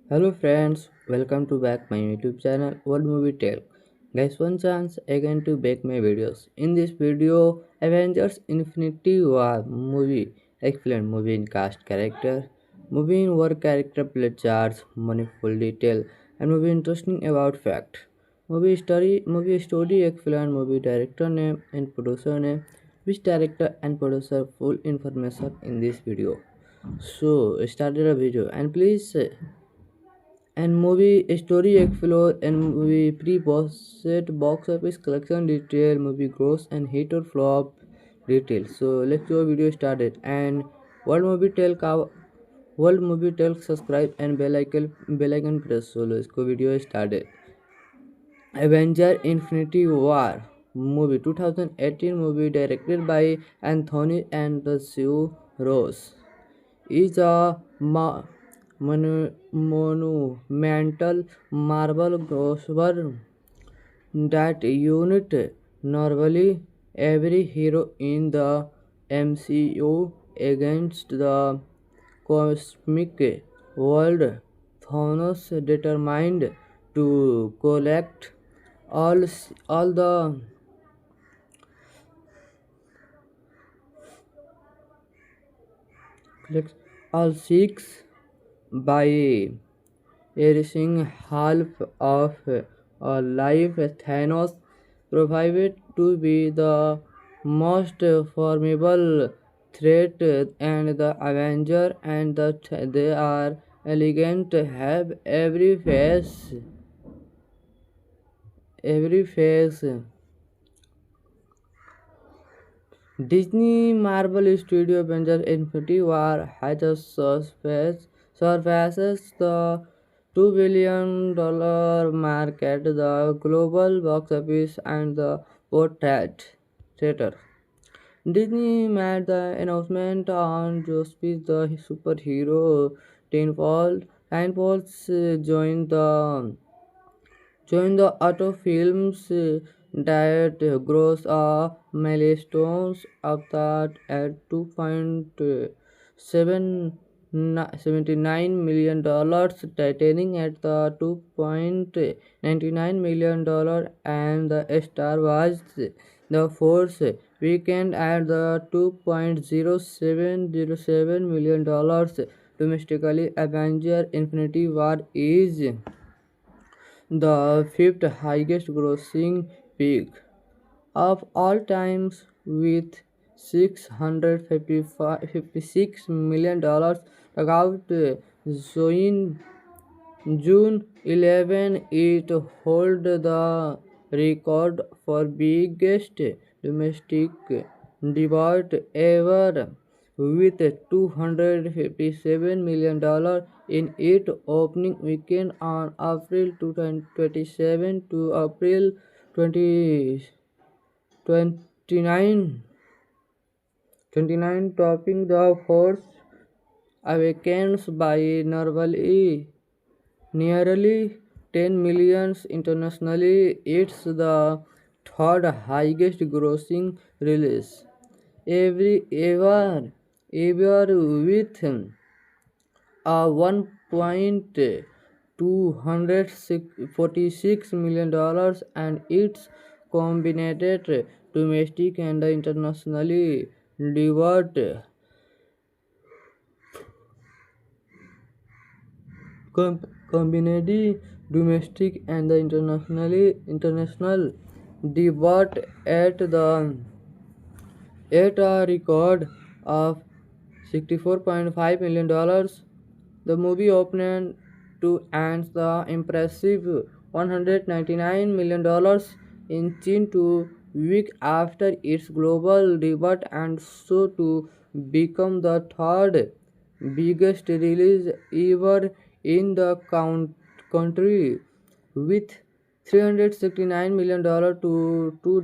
Hello friends, welcome to back my YouTube channel World Movie Tale. Guys, one chance again to make my videos. In this video, Avengers Infinity War movie, excellent movie in cast character, movie in work character play charts, money full detail, and movie interesting about fact. Movie story excellent, movie director name and producer name, which director and producer full information in this video. So started a video and please and movie story explore and movie pre-post box office collection detail movie gross and hit or flop detail. So let's go video started and world movie tell का world movie tell subscribe and bell icon press. So let's go video started. Avenger Infinity War movie 2018 movie directed by Anthony and Sue Rose is a monumental Marvel crossover that unite normally every hero in the MCU against the cosmic world. Thanos determined to collect all the all six by erasing half of a life. Thanos proved to be the most formidable threat, and the Avenger and they are elegant, have every face. Disney Marvel Studio Avengers Infinity War has a surpasses the $2 billion mark at the global box office and the portrait theater. Disney made the announcement on Jospis the superhero Tenfold joined the auto films that gross a milestone of that at 2.79 million dollars, titanic at the $2.99 million, and the Star Wars the Force weekend at the $2.0707 million domestically. Avenger Infinity War is the fifth highest grossing peak of all times with $656 million. Out June 11, it hold the record for biggest domestic debut ever with $257 million in its opening weekend on April 27 to April 20, 29, 29, topping the Force Awakens by nearly 10 million internationally. It's the third highest grossing release ever with a $1.246 million, and its combined domestic and internationally delivered combined domestic and the international debut at a record of $64.5 million. The movie opened to earn the impressive $199 million in 2 weeks after its global debut, and so to become the third biggest release ever in the country with $369 million to do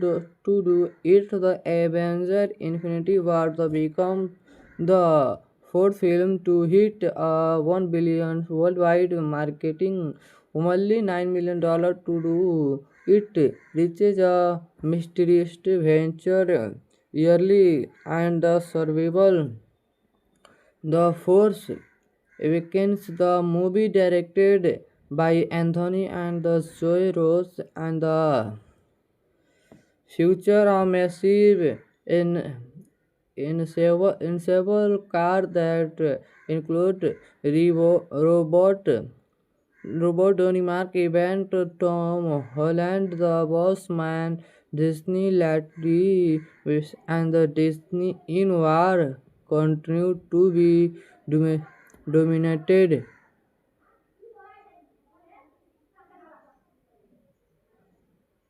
it. The Avenger Infinity War the become the fourth film to hit 1 billion worldwide marketing. Only $9 million to do it reaches a mysterious venture yearly, and the survival the force Awakens, the movie directed by Anthony and the Zoe Rose, and the future are massive in several cars that include robot Denmark event Tom Holland, the Boss Man, Disney Latry, and the Disney in War continue to be dominated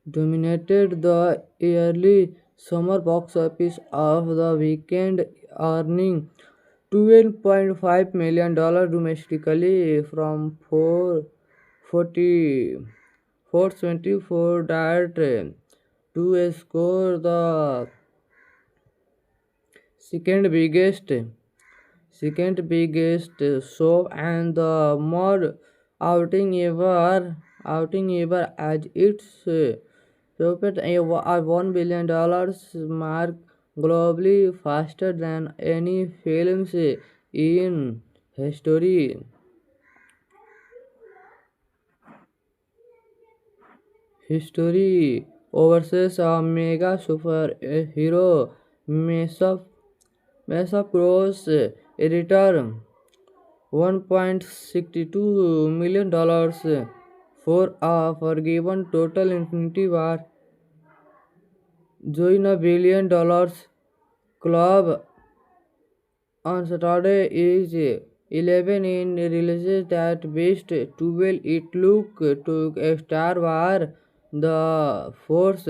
dominated the yearly summer box office of the weekend, earning $12.5 million domestically from 424 that to score the second biggest second biggest show and the more outing ever as its surpassed a $1 billion mark globally faster than any films in history. History oversees a mega superhero mashup mashup gross editor $1.62 million for a forgiven total Infinity War join a $1 billion club on Saturday is 11 in releases that best 12 it look to a Star Wars The Force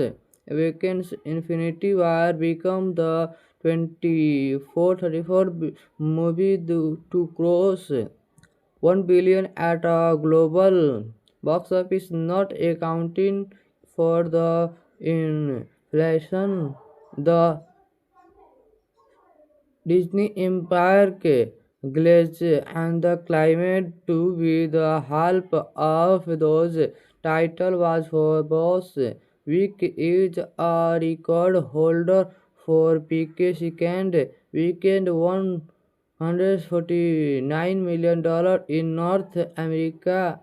Awakens Infinity War become the 34 movie to cross 1 billion at a global box office, not accounting for the inflation the Disney Empire Glaze and the climate to be the help of those title was for boss week is a record holder for PK second weekend $149 million in North America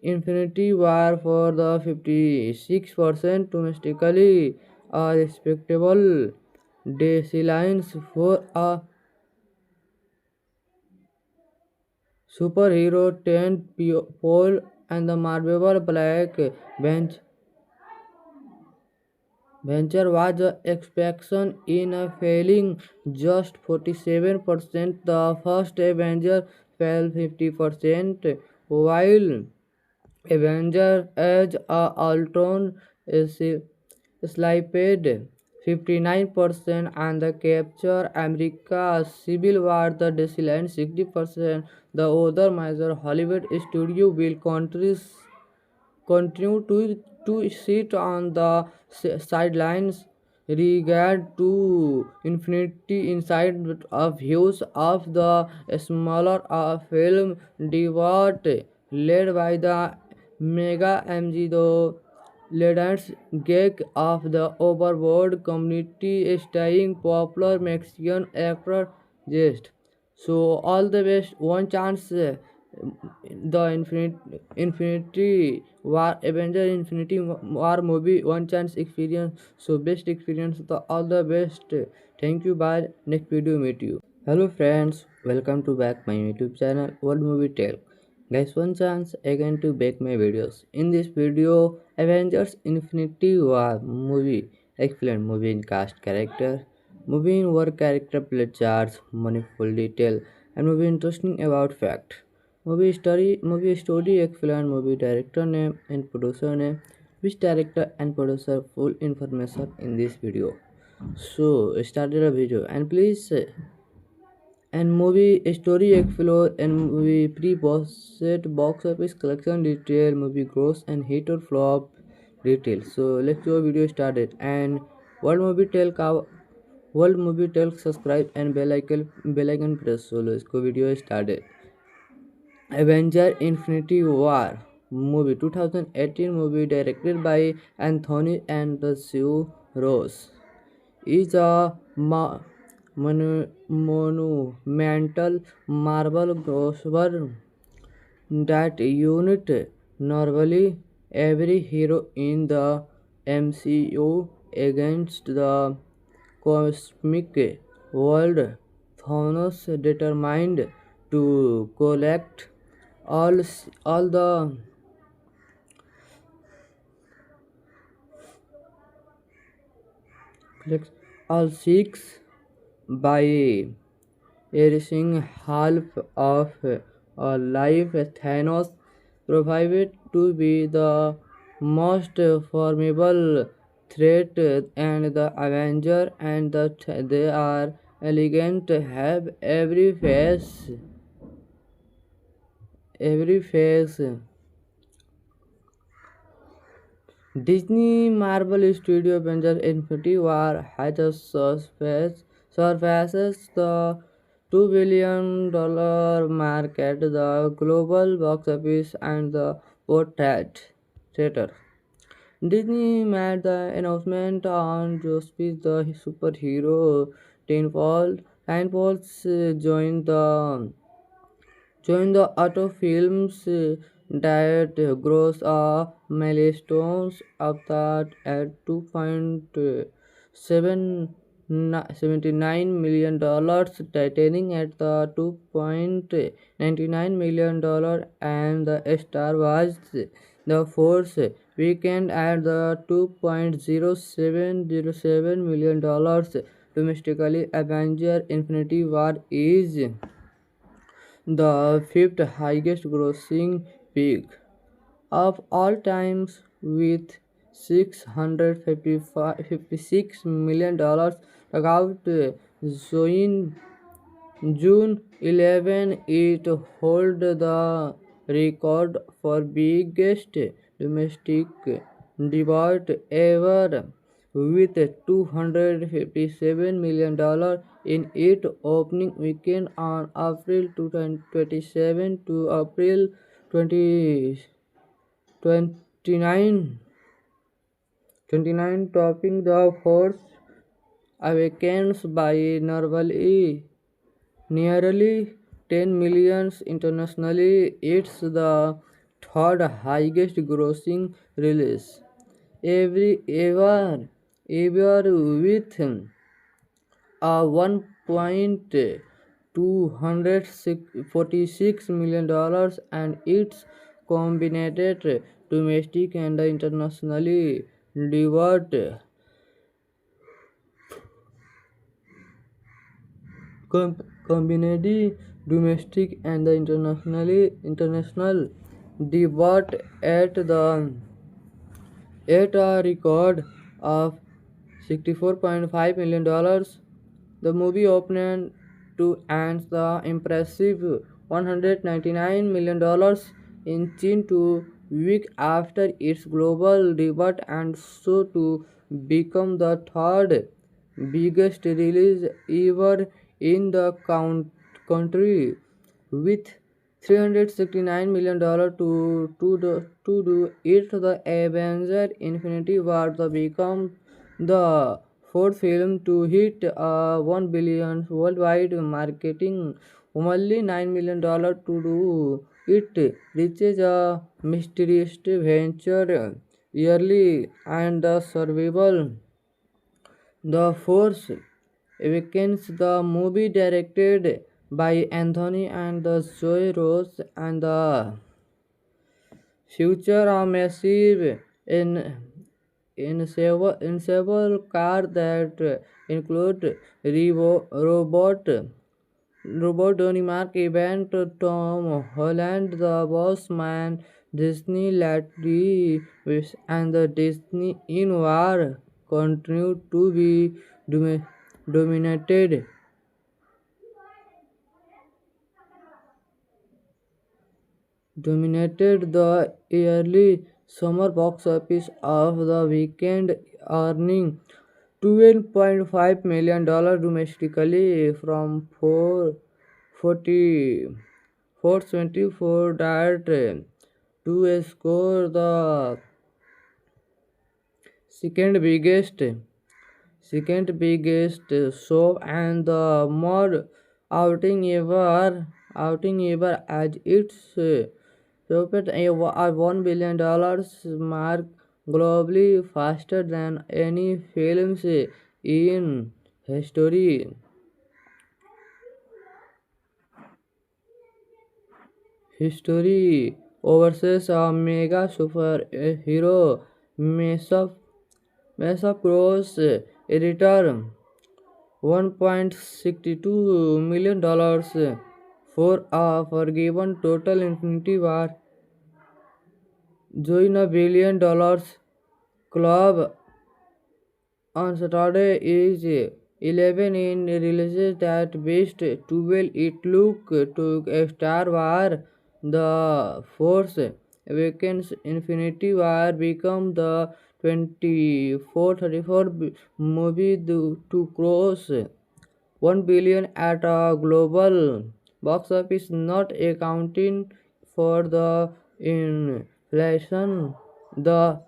Infinity War for the 56% domestically, a respectable declines for a superhero tent pole and the Marvel Black Bench venture was expectation in a failing just 47%. The first Avenger fell 50%, while Avenger Age of Ultron is slipped 59% and the Capture America Civil War the declined 60%. The other major Hollywood studio will continue to sit on the sidelines regard to infinity inside of views of the smaller film debut led by the mega MG though legends geek of the overboard community staying popular Mexican actor just so all the best one chance the Infinity War Avenger Infinity War movie one chance experience so best experience the all the best. Thank you, bye, next video meet you. Hello friends, welcome to back my YouTube channel World Movie Tale. Guys, one chance again to back my videos. In this video, Avengers Infinity War movie explain movie in cast character, movie in work character play charts, money full detail, and movie interesting about fact. Movie story explain movie director name and producer name, which director and producer full information in this video. So started a video and please and movie story explore and movie pre-post box office collection detail movie gross and hit or flop detail. So let's go video started and world movie tell subscribe and bell icon press. So let's go video started. Avenger Infinity War movie 2018 movie directed by Anthony and the Sue Rose is a monumental marble crossover that unit normally every hero in the MCU against the cosmic world. Thanos determined to collect all the all six by erasing half of a life. Thanos proved to be the most formidable threat, and the Avenger and they are elegant, have every face. Disney Marvel Studio Avengers Infinity War has surpasses the $2 billion mark at the global box office and the portrait theater. Disney made the announcement on Jospi's the superhero Tenfold. Tenfolds joined the auto films that gross a milestone of that at 2.79 million dollars, titanic at the $2.99 million, and the Star Wars The Force weekend at the $2.0707 million domestically. Avenger Infinity War is the fifth highest grossing peak of all times with $656 million. About June 11, it held the record for biggest domestic debut ever with $257 million in its opening weekend on April 27 to April 20, 29, 29, topping the Force Awakens by nearly 10 million internationally. It's the third highest grossing release ever with a $1.246 million, and its combined domestic and internationally delivered combined domestic and the international debut at a record of $64.5 million. The movie opened to earn the impressive $199 million in 2 weeks after its global debut, and so to become the third biggest release ever in the country with $369 million to do it. The Avenger Infinity War become the fourth film to hit $1 billion worldwide marketing. Only $9 million to do it reaches a mysterious venture yearly, and the survival the Force Awakens, the movie directed by Anthony and the Joy Rose, and the future a massive in several cars that include robot Denmark event Tom Holland, the Boss Man, Disney Latry, and the Disney in War continue to be dominated dominated the yearly summer box office of the weekend, earning $12.5 million domestically from 424 that to score the second biggest second biggest show and the more outing ever as its topped a $1 billion mark globally faster than any films in history. History oversees a mega superhero mashup Cross editor $1.62 million for a forgiven total Infinity War. Join a $1 billion club on Saturday is 11 in releases that best 12 it look to a Star War The Force Awakens Infinity War become the 34 movie to cross 1 billion at a global box office, not accounting for the inflation. The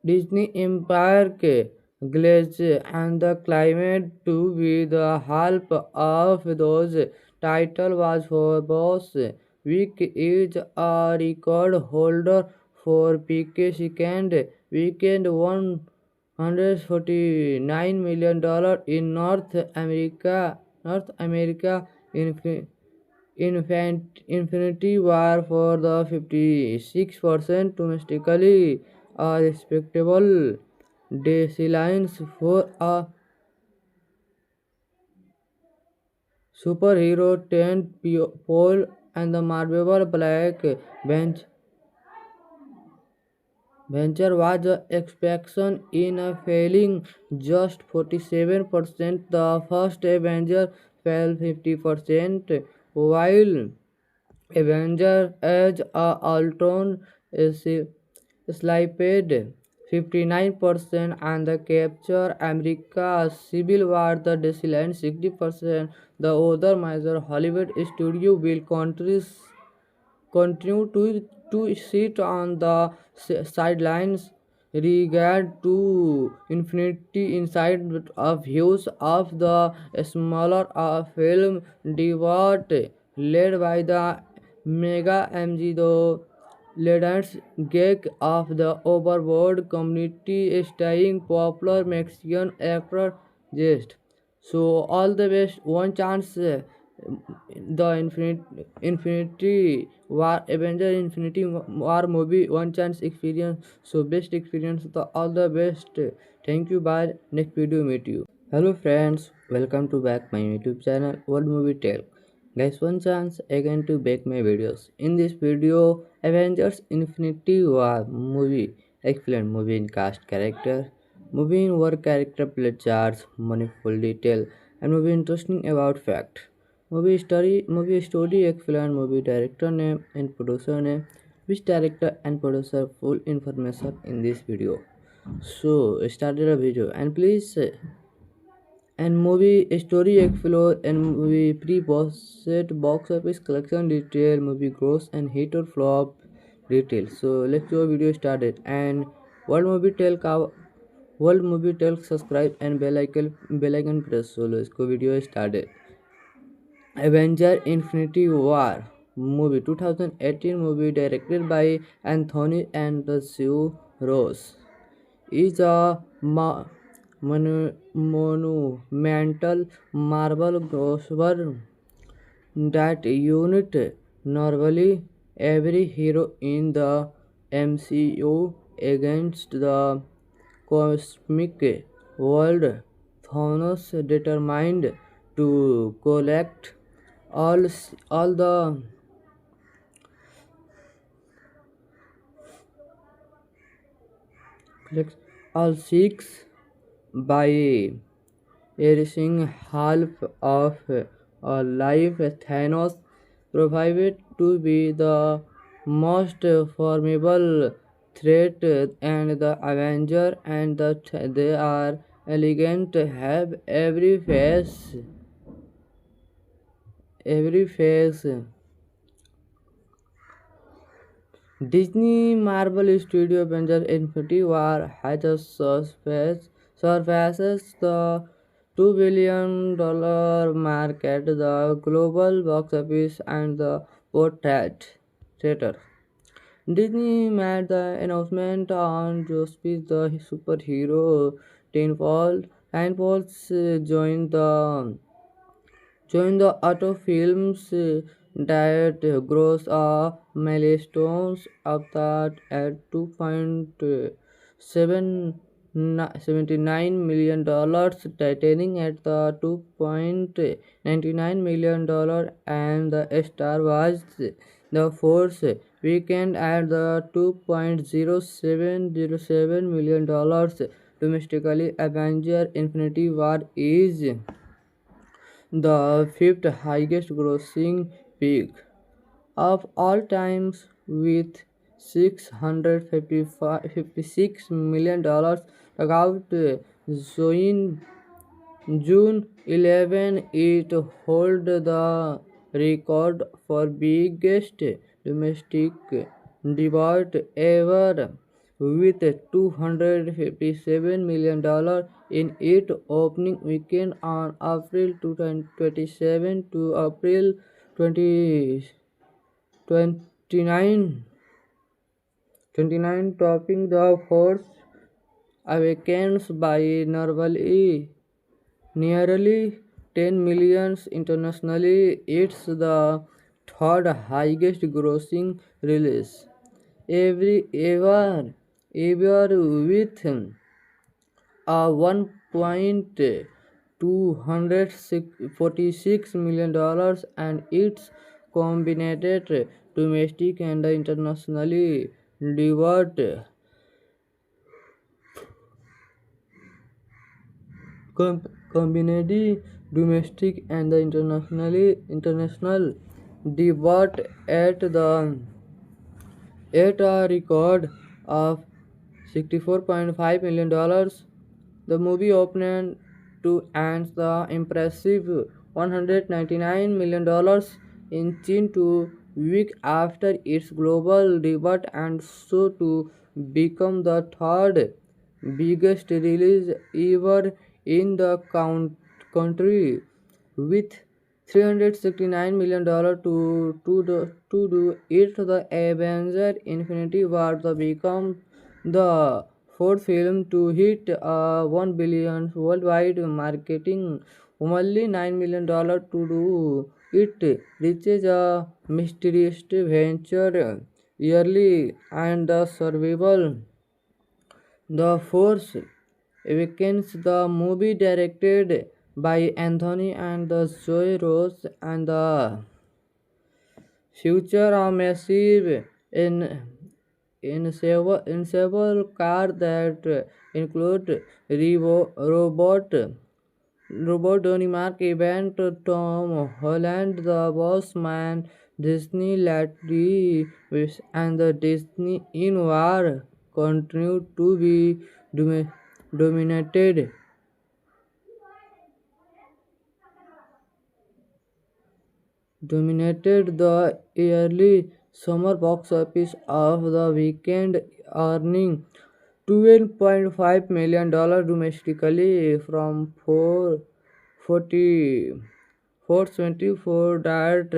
Disney Empire के glaze and the climate to be the help of those title was for boss week is a record holder for PK second weekend $149 million in North America Infinity War for the 56% domestically, a respectable decline for a superhero tent pole and the Marvel Black Bench Venture was the exception in a failing just 47%. The first Avenger fell 50%, while Avenger Age of Ultron slipped 59% and the Capture America Civil War the declined 60%. The other major Hollywood studio will continue to sit on the sidelines regard to infinity inside of views of the smaller film debate led by the mega MG legends geek of the overboard community staying popular Mexican actor just so all the best one chance the Infinity War Avenger Infinity War movie one chance experience so best experience the all the best. Thank you. Bye. Next video meet you. Hello friends, welcome to back my YouTube channel World Movie Tale. Guys, one chance again to back my videos. In this video, Avengers Infinity War movie explain movie in cast character, movie in work character play charts, money full detail, and movie interesting about fact. Movie story explain movie director name and producer name, which director and producer full information in this video. So started a video and please and movie story explore and movie pre-post box office collection detail movie gross and hit or flop detail. So let's go video started and world movie tell subscribe and bell icon press. So let's go video started. Avenger Infinity War movie 2018 movie directed by Anthony and Sue Rose is a monumental Marvel crossover that unit normally every hero in the MCU against the cosmic world. Thanos determined to collect all all the all six by erasing half of a life. Thanos proved to be the most formidable threat, and the Avenger and they are elegant, have every face. Disney Marvel Studio Avengers Infinity War has a suspense surpasses the $2 billion mark at the global box office and the portrait theater. Disney made the announcement on Jospis the superhero Tenfolds joined the auto films that gross a milestone of that at $2.79 million, Titanic at the $2.99 million, and the Star Wars The Force Weekend at the $2.0707 million domestically. Avenger Infinity War is the fifth highest grossing peak of all times with $656 million. About June 11, it held the record for biggest domestic debut ever with $257 million in its opening weekend on April 27 to April 20, 29, 29, topping The Force Awakens by nearly 10 million internationally. It's the third highest grossing release ever with a $1.246 million, and its combined domestic and internationally delivered combined domestic and international debut at a record of $64.5 million. The movie opened to earn the impressive $199 million in 2 weeks after its global debut, and so to become the third biggest release ever in the country with $369 million to do it. The Avenger Infinity War the become the fourth film to hit $1 billion worldwide marketing. Only $9 million to do it reaches a mysterious venture yearly, and the survival The Force Awakens, the movie directed by Anthony and the Joy Rose, and the future a massive in several cars that include robot Denmark event Tom Holland, the Boss Man, Disney Lady, and the Disney in War continue to be dominated dominated the early summer box office of the weekend, earning $12.5 million domestically from 424 that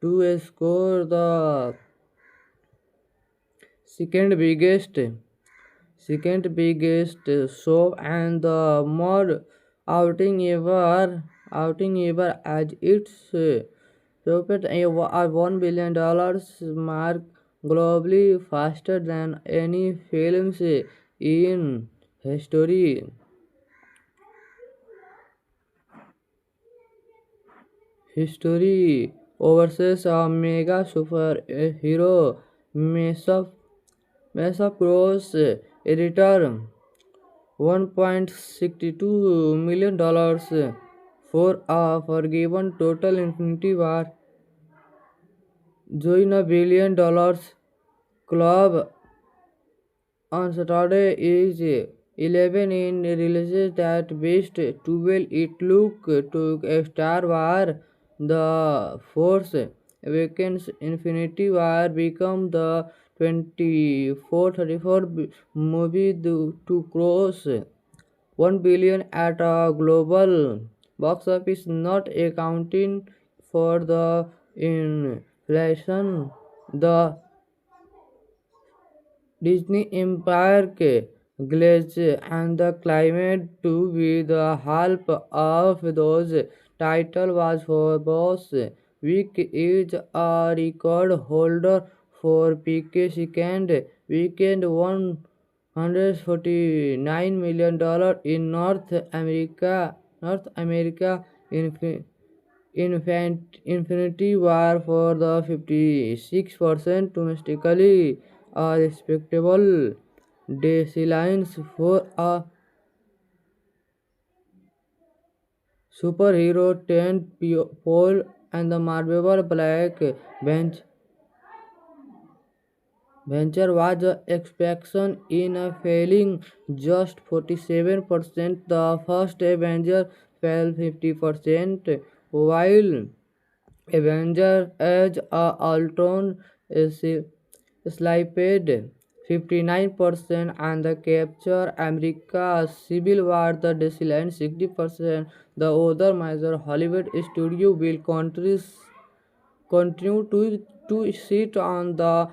to score the second biggest second biggest show and the more outing ever as it's topped a $1 billion mark globally faster than any films in history. History oversees a mega superhero mashup gross editor $1.62 million for a forgiven total. Infinity War join a $1 billion club on Saturday is 11 in releases that best 12. It look to a Star Wars The Force Awakens Infinity War become the 34th movie to cross 1 billion at a global box office, not accounting for the inflation. The Disney Empire के Glaze and the Climate to be the help of those title was for boss. Week is a record holder for PK second weekend $149 million in North America Infinity War for the 56% domestically, a respectable decline for a superhero tent pole, and the Marvel Black Bench Venture was a exception in a failing just 47%. The first Avenger fell 50%, while Avenger Age of Ultron slipped 59%, and the Capture America Civil War the declined 60%. The other major Hollywood studio will continue to sit on the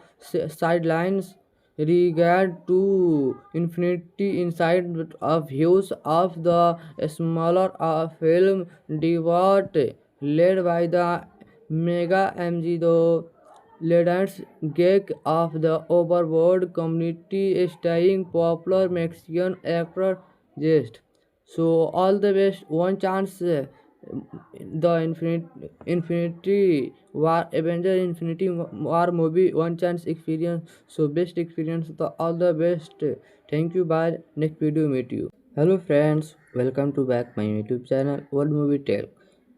sidelines regard to infinity inside of views of the smaller film debut led by the mega mgo legends geek of the overboard community staying popular Mexican actor just so all the best one chance the Infinity War Avenger Infinity War movie one chance experience. So best experience the all the best. Thank you. Bye. Next video meet you. Hello friends, welcome to back my YouTube channel World Movie Tale.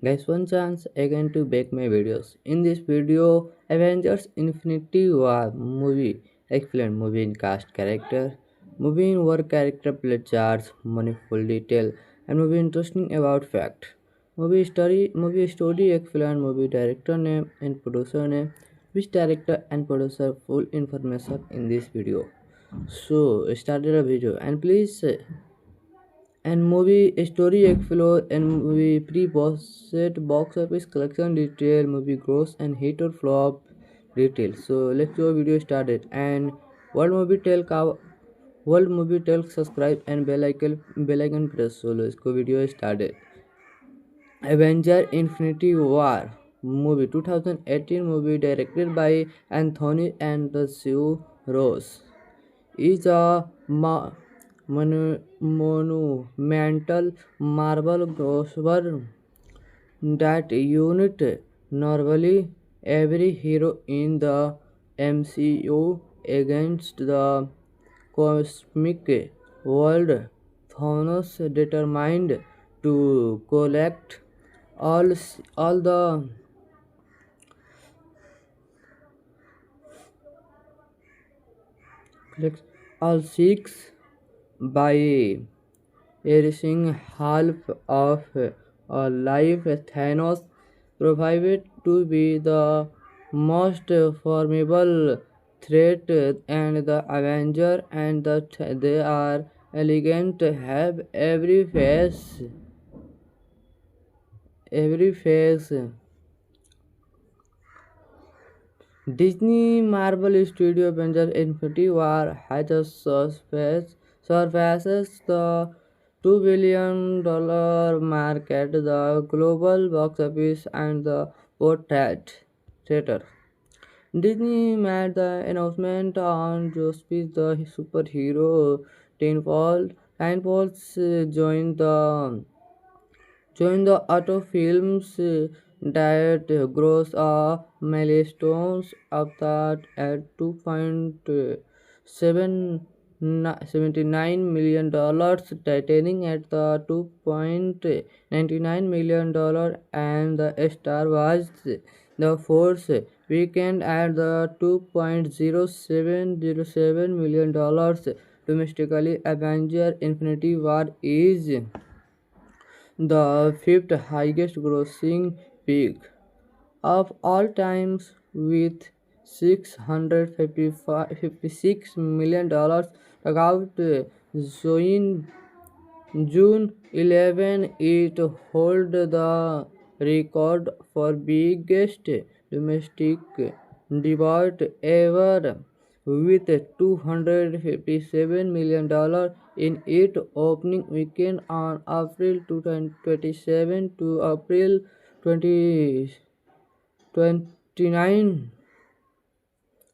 Guys, one chance again to back my videos. In this video, Avengers Infinity War movie excellent movie in cast character, movie in work character play charts, money full detail, and movie interesting about fact. Movie story excellent movie director name and producer name. Which director and producer full information in this video. So started a video and please and movie story explore and movie pre-post box office collection detail movie gross and hit or flop detail. So let's go video started and world movie tell का world movie tell subscribe and bell icon press. So let's go video started. Avenger Infinity War movie 2018 movie directed by Anthony and the Sue Rose is a monumental Marvel crossover that unit normally every hero in the MCU against the cosmic world. Thanos determined to collect all the all six by erasing half of a life. Thanos proved to be the most formidable threat, and the Avenger and they are elegant, have every face. Disney Marvel Studio Avengers Infinity War has a surpasses the $2 billion mark at the global box office and the portrait theater. Disney made the announcement on Jospis the superhero Tenfold joined the auto films that gross a milestone of that at $2.79 million, titanic at the $2.99 million, and the Star Wars the Force weekend at the $2.0707 million domestically. Avenger Infinity War is the fifth highest grossing peak of all times with $656 million. About Zoin June 11, it held the record for biggest domestic debut ever with $257 million in its opening weekend on April 27 to April 20, 29,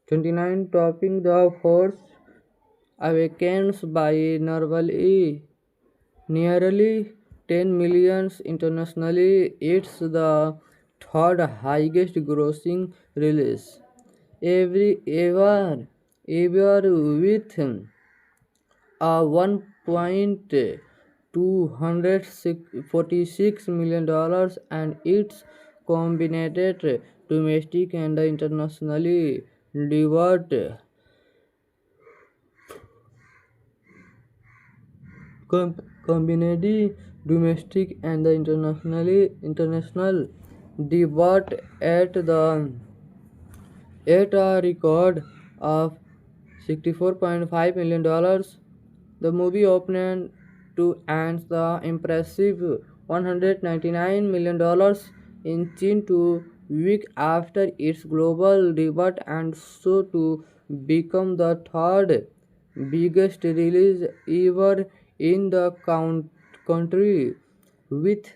29, topping the Force Awakens by nearly 10 million internationally. It's the third highest grossing release ever with a $1.246 million, and its combined domestic and internationally delivered combined domestic and the international debut at a record of $64.5 million. The movie opened to earn the impressive $199 million in 2 weeks after its global debut, and so to become the third biggest release ever in the country, with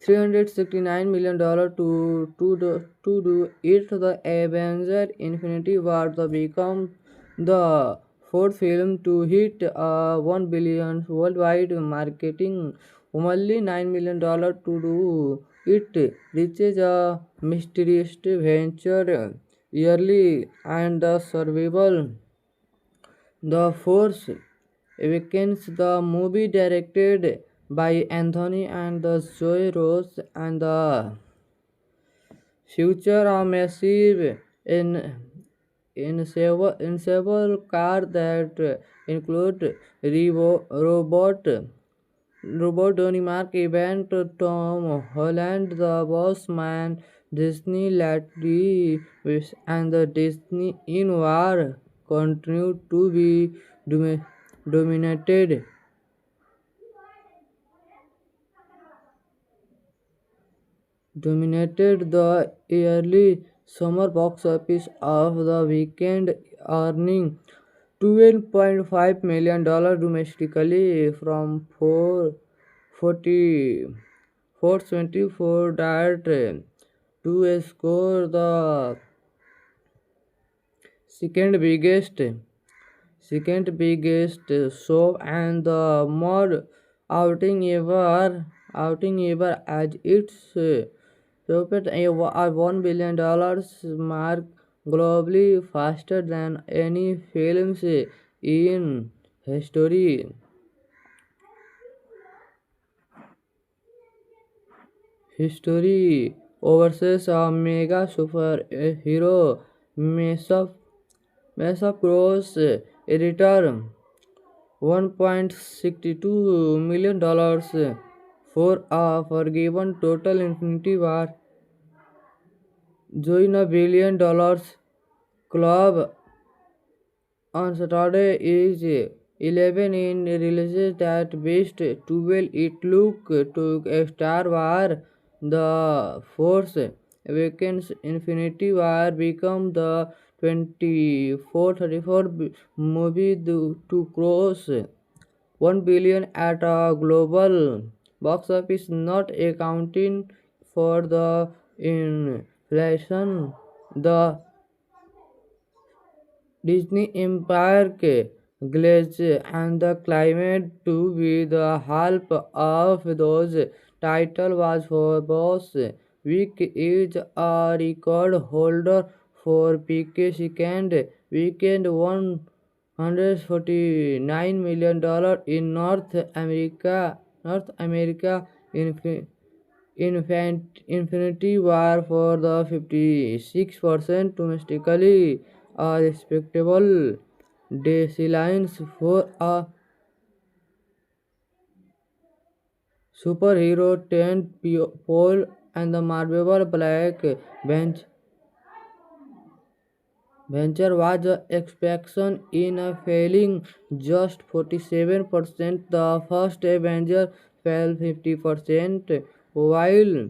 $369 million to do it. The Avenger Infinity War the become the fourth film to hit 1 billion worldwide marketing. Only $9 million to do it reaches a mysterious venture yearly, and the survival the Force Awakens, the movie directed by Anthony and the Joy Rose, and the future a massive in several cars that include robot Denmark event Tom Holland, the Boss Man, Disney Latry, and the Disney in War continue to be dominated dominated the early summer box office of the weekend, earning $12.5 million domestically from 424 that to score the second biggest second biggest show and the more outing ever as it's topped a $1 billion mark globally, faster than any films in history. History versus a mega superhero mashup mashup gross editor $1.62 million for a forgiven total. Infinity War join a $1 billion club on Saturday is 11 in releases that best 12. It look to a Star Wars The Force Awakens Infinity War become the 34 movie to cross 1 billion at a global box office, not accounting for the inflation the Disney Empire Glaze and the Climate to be the help of those title was for Boss Week is a record holder for PK second weekend $149 million in North America Infinity War for the 56% domestically, a respectable declines for a superhero tent pole, and the Marvel Black Bench Venture was expectation in a failing just 47%. The first Avenger fell 50%, while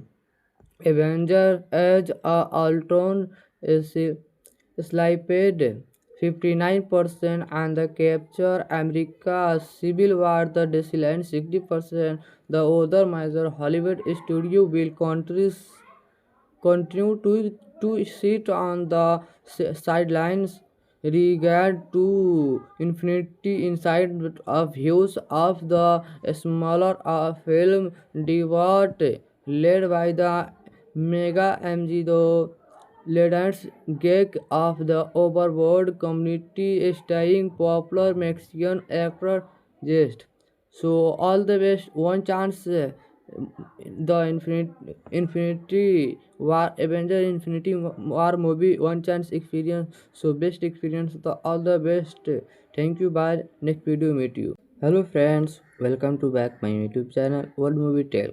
Avenger Age of Ultron is slipped 59%, and the Capture America Civil War the declined 60%. The other major Hollywood studio will continue to sit on the sidelines regard to infinity inside of views of the smaller film debut led by the mega mg Legends gag of the overboard community starring popular Mexican actor Jest. So all the best. One chance. The Infinity War Avenger Infinity War movie. One chance experience. So best experience. The all the best. Thank you. Bye. Next video meet you. Hello friends. Welcome to back my YouTube channel World Movie Tale.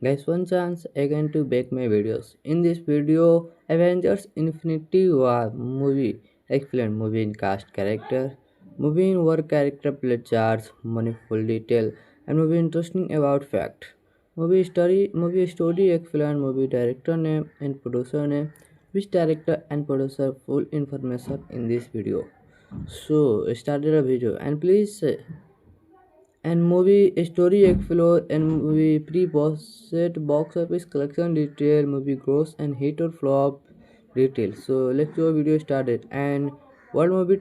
Guys, one chance again to back my videos. In this video, Avengers Infinity War movie explain movie in cast character, movie in work character play charts, money full detail, and movie interesting about fact. Movie story explain movie director name and producer name, which director and producer full information in this video. So started a video and please and movie story explore and movie pre-post box office collection detail, movie gross and hit or flop detail. So let's go video started and world movie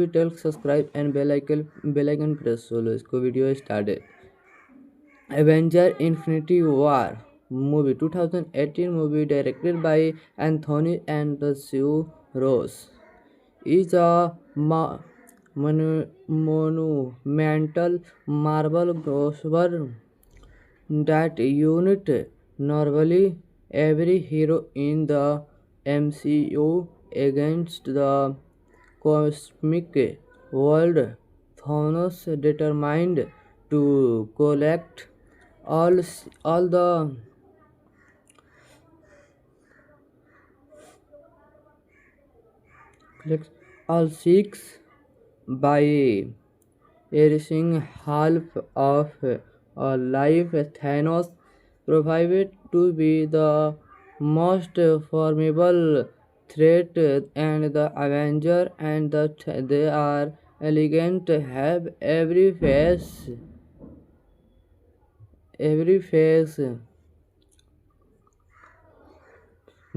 tell subscribe and bell icon press. So let's go video started. Avenger Infinity War movie 2018 movie directed by Anthony and the Sue Rose is a monumental marble crossover that unit normally every hero in the MCU against the cosmic world. Thanos determined to collect all the all six by erasing half of a life. Thanos proved to be the most formidable threat, and the Avenger and they are elegant, have every face.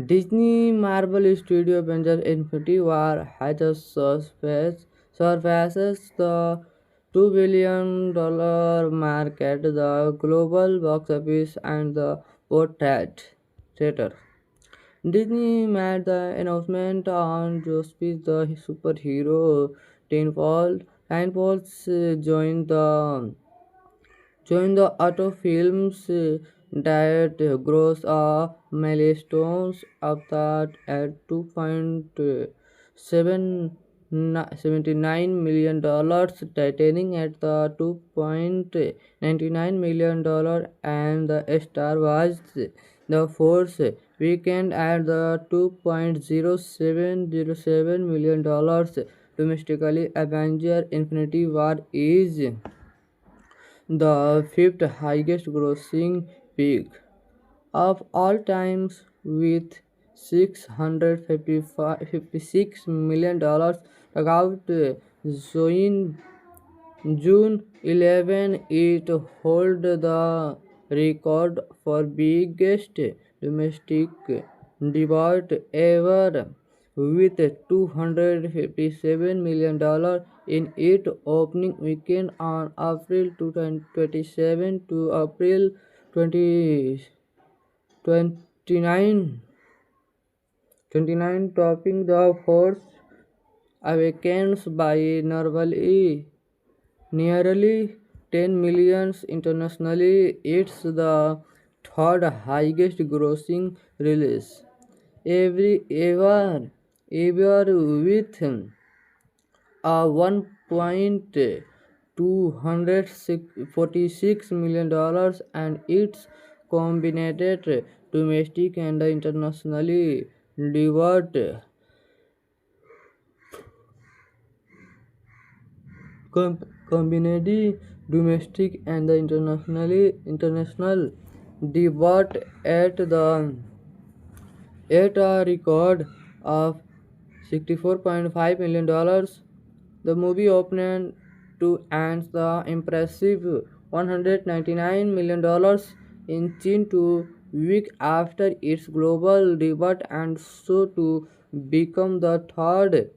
Disney Marvel Studio Avengers Infinity War has a surpasses the $2 billion mark at the global box office and the portrait theater. Disney made the announcement on Jospi's the superhero Tenfold. Tenfolds joined the auto films that gross a milestone of that at 2.79 million dollars, titanic at the 2.99 million dollars, and the Star Wars the Force weekend at the 2.0707 million dollars domestically. Avenger Infinity War is the fifth highest grossing peak of all times with $656 million. About June 11, it hold the record for biggest domestic debut ever with $257 million in its opening weekend on April 27 to April 20, 29, 29, topping the Force Awakens by nearly 10 million internationally. It's the third highest grossing release ever with a $1.246 million, and its combined domestic and internationally delivered combined domestic and the international debut at a record of $64.5 million. The movie opened to earn the impressive $199 million in 2 weeks after its global debut and so to become the third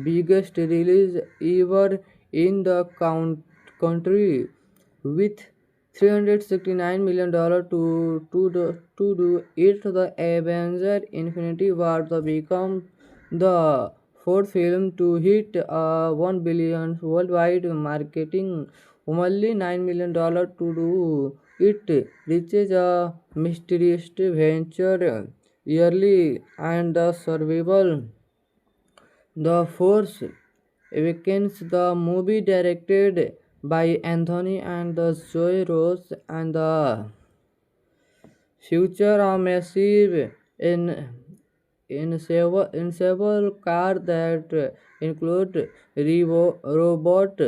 biggest release ever in the country with $369 million to do it. The Avengers Infinity War the become the fourth film to hit 1 billion worldwide marketing only $9 million to do it reaches a mysterious venture yearly and the survival the Force Awakens, the movie directed by Anthony and the Joy Rose and the future a massive in several cars that include robot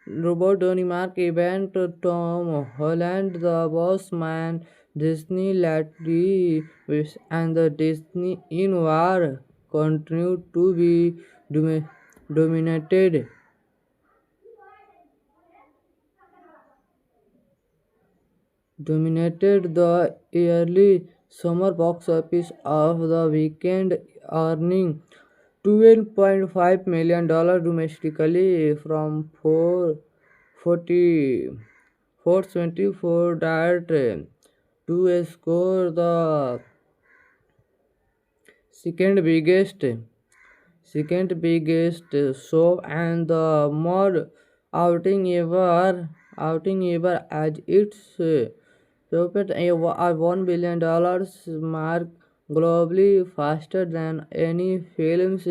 Denmark event Tom Holland, the Boss Man, Disney Latry, and the Disney in War continue to be dominated dominated the yearly summer box office of the weekend, earning $12.5 million domestically from 424 that to score the second biggest second biggest show and the more outing ever as it's topped a $1 billion mark globally faster than any films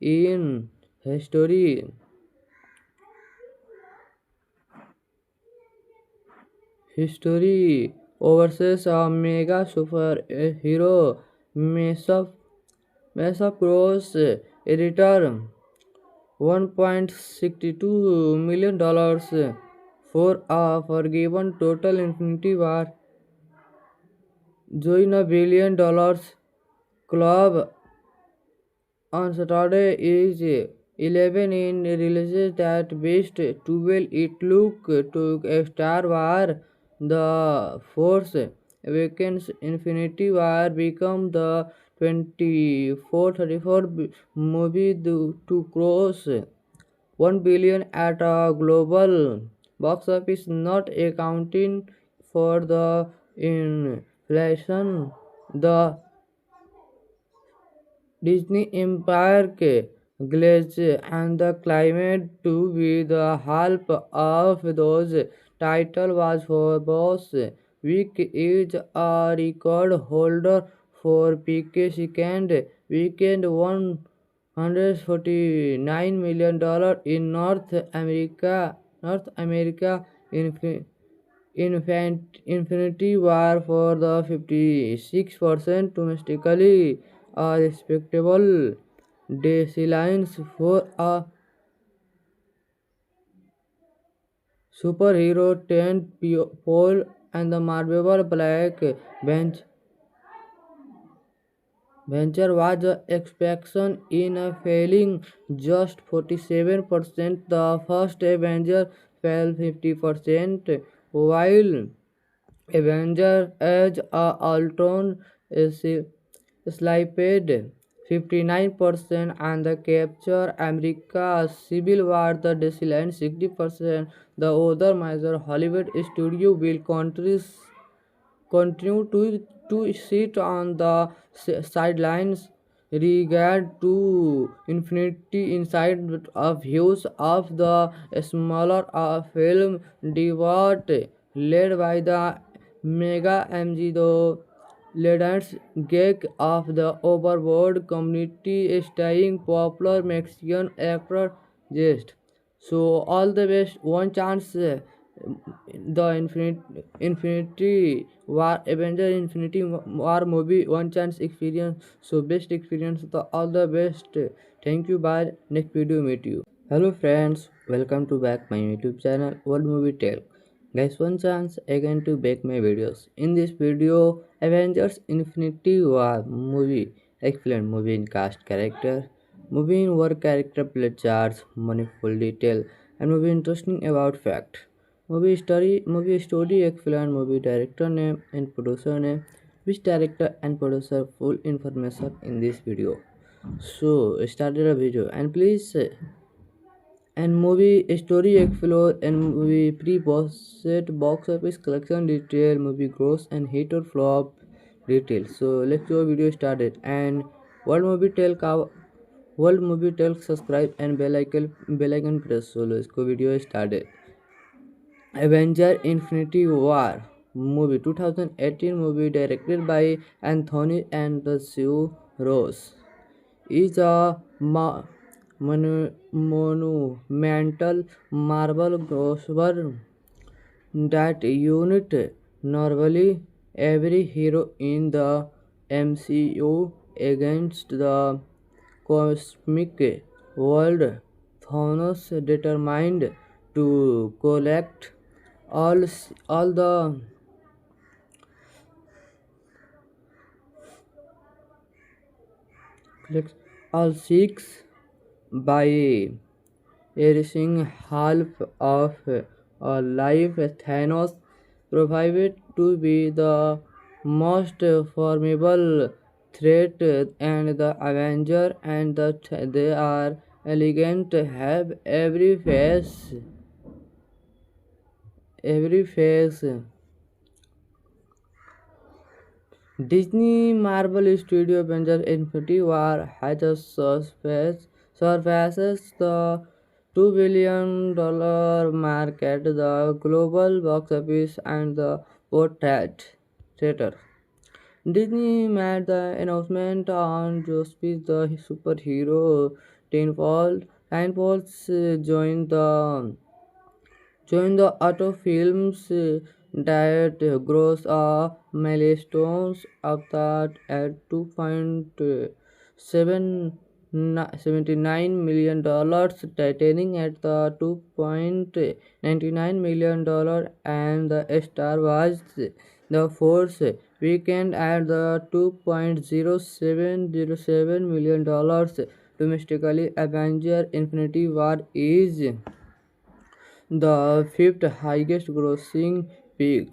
in history. History oversees a mega superhero Mesa Cross editor $1.62 million for a forgiven total Infinity War. Join a billion dollars club on Saturday is 11 in releases that best 12 it look to a Star War The Force Awakens Infinity War become the 34 movie to cross 1 billion at a global box office, not accounting for the inflation. The Disney Empire Glaze and the Climate to be the help of those title was for boss week is a record holder for PK second weekend $149 million in North America Infinity War for the 56% domestically, a respectable decline for a superhero tent pole and the Marvel Black Bench Venture was a exception in a failing just 47%. The first Avenger fell 50%, while Avenger Age of Ultron slipped 59% and the Capture America Civil War the declined 60%. The other major Hollywood studio will continue to sit on the sidelines regard to infinity inside of views of the smaller film debut led by the mega MG Legends geek of the overboard community staying popular Mexican actor just. So all the best. One chance. The Infinity War Avenger Infinity War movie one chance experience. So best experience. The all the best. Thank you. Bye. Next video meet you. Hello friends, welcome to back my YouTube channel World Movie Tale. Guys, one chance again to make my videos. In this video, Avengers Infinity War movie excellent movie in cast character, movie in work character play charts, money full detail, and movie interesting about fact. Movie story excellent movie director name and producer name. Which director and producer full information in this video. So started a video and please and movie story explore and movie pre-post box office collection detail movie gross and hit or flop detail. So let's go video started and world movie tell का world movie tell subscribe and bell icon press. So let's go video started. Avenger Infinity War movie 2018 movie directed by Anthony and the Sue Rose is a monumental Marvel crossover that unit normally every hero in the MCU against the cosmic world. Thanos determined to collect all the all six by erasing half of a life. Thanos proved to be the most formidable threat, and the Avenger and they are elegant, have every face. Disney Marvel Studio Avengers Infinity War has a surpasses the $2 billion mark at the global box office and the portrait theater. Disney made the announcement on Justice the superhero Tenfold joined the auto films that gross a milestone of that at $2.79 million, titanic at the $2.99 million, and the Star Wars The Force weekend at the $2.0707 million. Domestically, Avenger Infinity War is the fifth highest grossing peak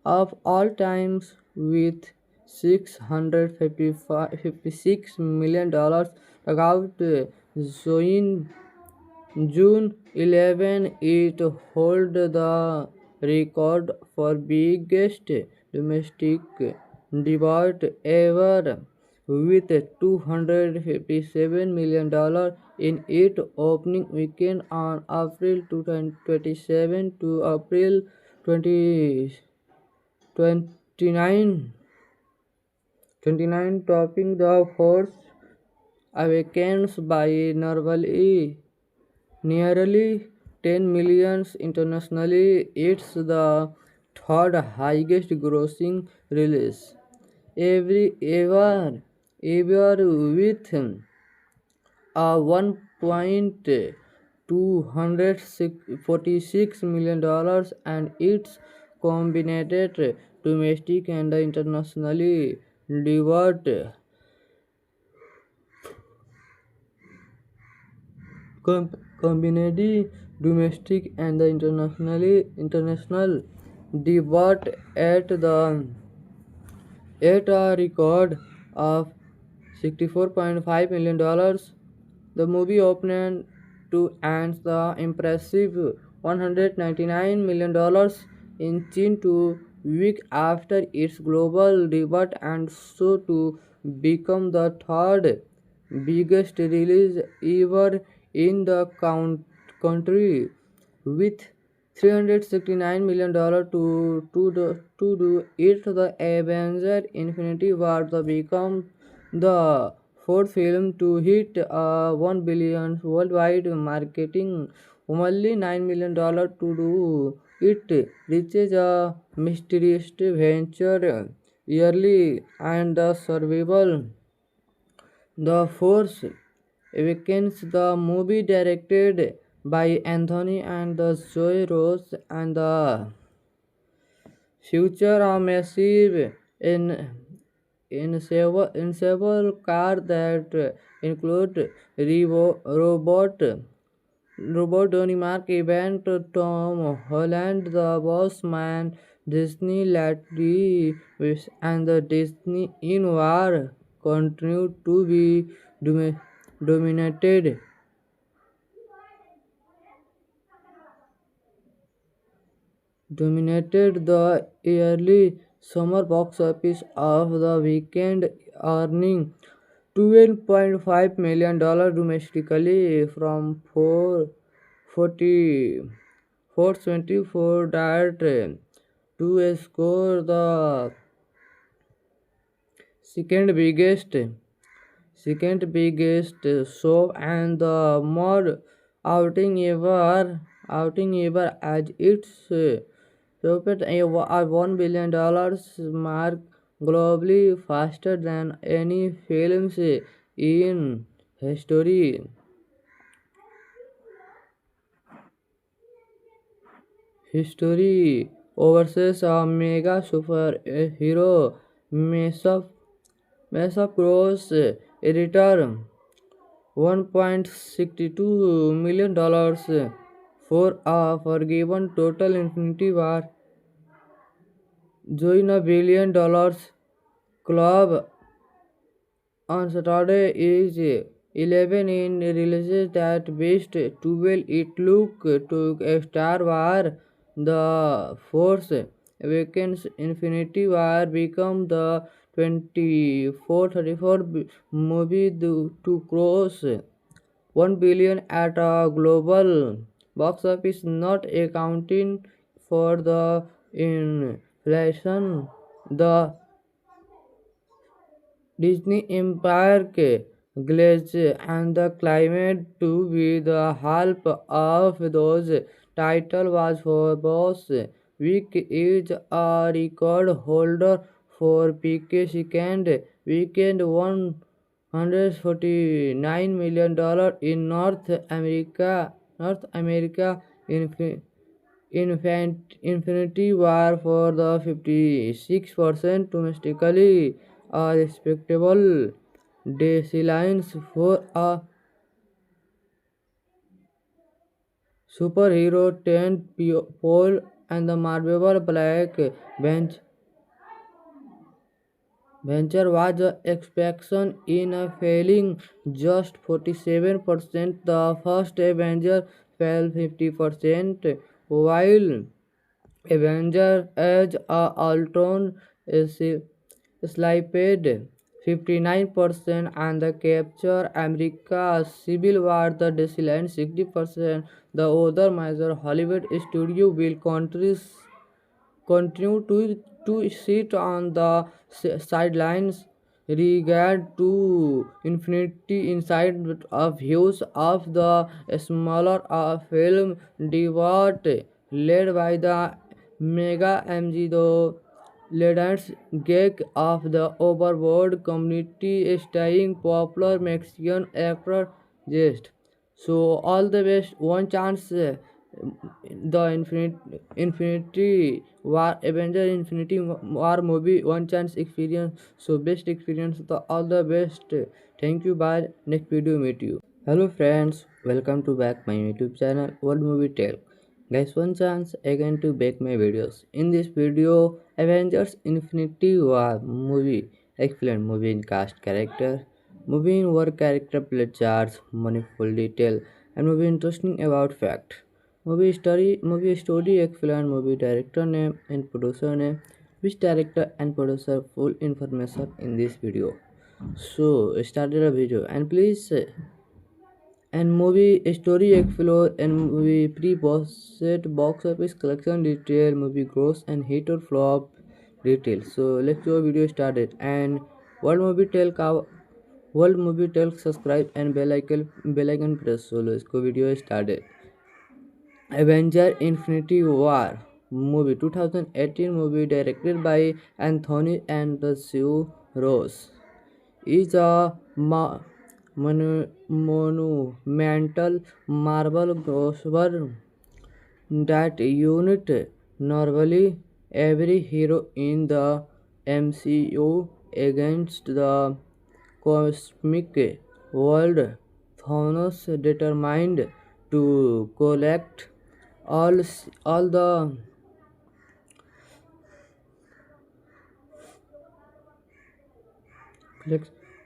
of all times with $656 million. About June 11, it holds the record for biggest domestic debut ever with $257 million in its opening weekend on April 27 to April 20, 29, 29, topping the Force Awakens by nearly 10 million internationally. It's the third highest grossing release ever with a $1.246 million, and its combined domestic and internationally delivered combined domestic and international debut at a record of $64.5 million. The movie opened to earn the impressive $199 million in 2 weeks after its global debut, and so to become the third biggest release ever in the country with $369 million to do it. The Avenger Infinity War the become the fourth film to hit $1 billion worldwide marketing. Only $9 million to do it reaches a mysterious venture yearly, and the survival the Force Awakens, the movie directed by Anthony and the Zoe Rose, and the future are massive in several cars that include Robot Denmark event Tom Holland, the Boss Man, Disney Latry, and the Disney in War continue to be dominated dominated the yearly summer box office of the weekend, earning $12.5 million domestically from 424 that to score the second biggest second biggest show and the more outing ever as its surpassed a $1 billion mark globally faster than any films in history. History oversees a mega superhero mashup gross editor $1.62 million for a forgiven total Infinity War join a $1 billion club on Saturday is 11 in releases that best 12 it look to a Star War The Force Awakens Infinity War become the 34 movie to cross 1 billion at a global box office, not accounting for the inflation the Disney Empire Glaze and the climate to be the help of those title was for boss week is a record holder for PK second weekend $149 million in North America Infinity War for the 56% domestically, a respectable decline for a superhero tent pole, and the Marvel Black Bench Venture was a exception in a failing just 47%. The first Avenger fell 50%, while Avenger Age of Ultron slipped 59%, and the Capture America Civil War the declined 60%. The other major Hollywood studio will continue to sit on the sidelines regard to infinity inside of views of the smaller film debut led by the mega MG Legends geek of the overboard community staying popular Mexican actor just. So all the best. One chance the Infinity War Avenger Infinity War movie one chance experience. So best experience. The all the best. Thank you. Bye. Next video meet you. Hello friends. Welcome to back my YouTube channel World Movie Tale. Guys, one chance again to back my videos. In this video, Avengers Infinity War movie. Excellent movie in cast character. Movie in work character play charts, money full detail, and movie interesting about fact. Movie story excellent movie director name and producer name. Which director and producer full information in this video. So started a video and please and movie story explore and movie pre-post box office collection detail movie gross and hit or flop detail. So let's go video started and world movie tell subscribe and bell icon press. So let's go video started. Avenger Infinity War movie 2018 movie directed by Anthony and the Sue Rose is a monumental marble grosswork that unit normally every hero in the MCU against the cosmic world. Thanos determined to collect all the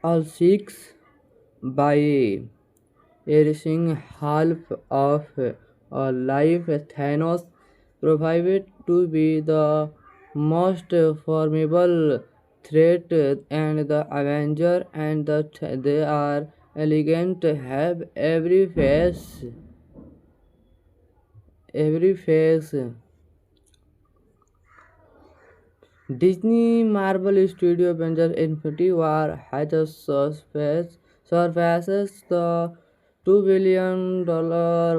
all six by erasing half of a life. Thanos proved to be the most formidable threat, and the Avenger and they are elegant, have every face. Disney Marvel Studio Avengers Infinity War has surpasses the $2 billion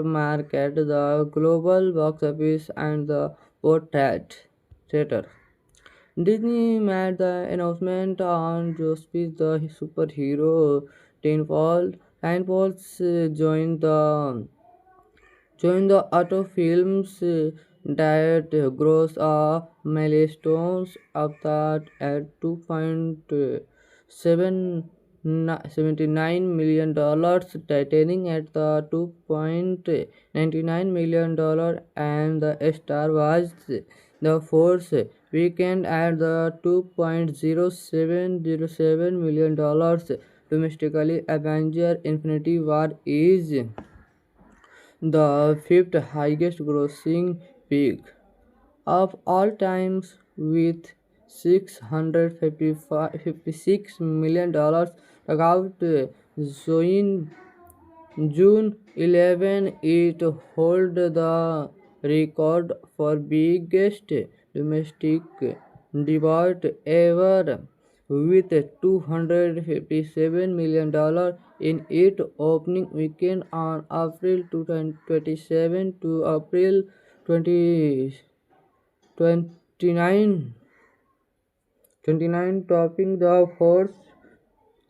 mark at the global box office and the portrait theater. Disney made the announcement on Jospi's the superhero Tenfold. Tenfolds joined the auto films that gross a milestone of that at $2.79 million, titanic at the $2.99 million, and the Star Wars The Force weekend at the $2.0707 million domestically. Avenger Infinity War is the fifth highest grossing peak of all times with $656 million. Out June 11, it hold the record for biggest domestic debut ever with $257 million in its opening weekend on April 27 to April 20, 29, 29, topping the Force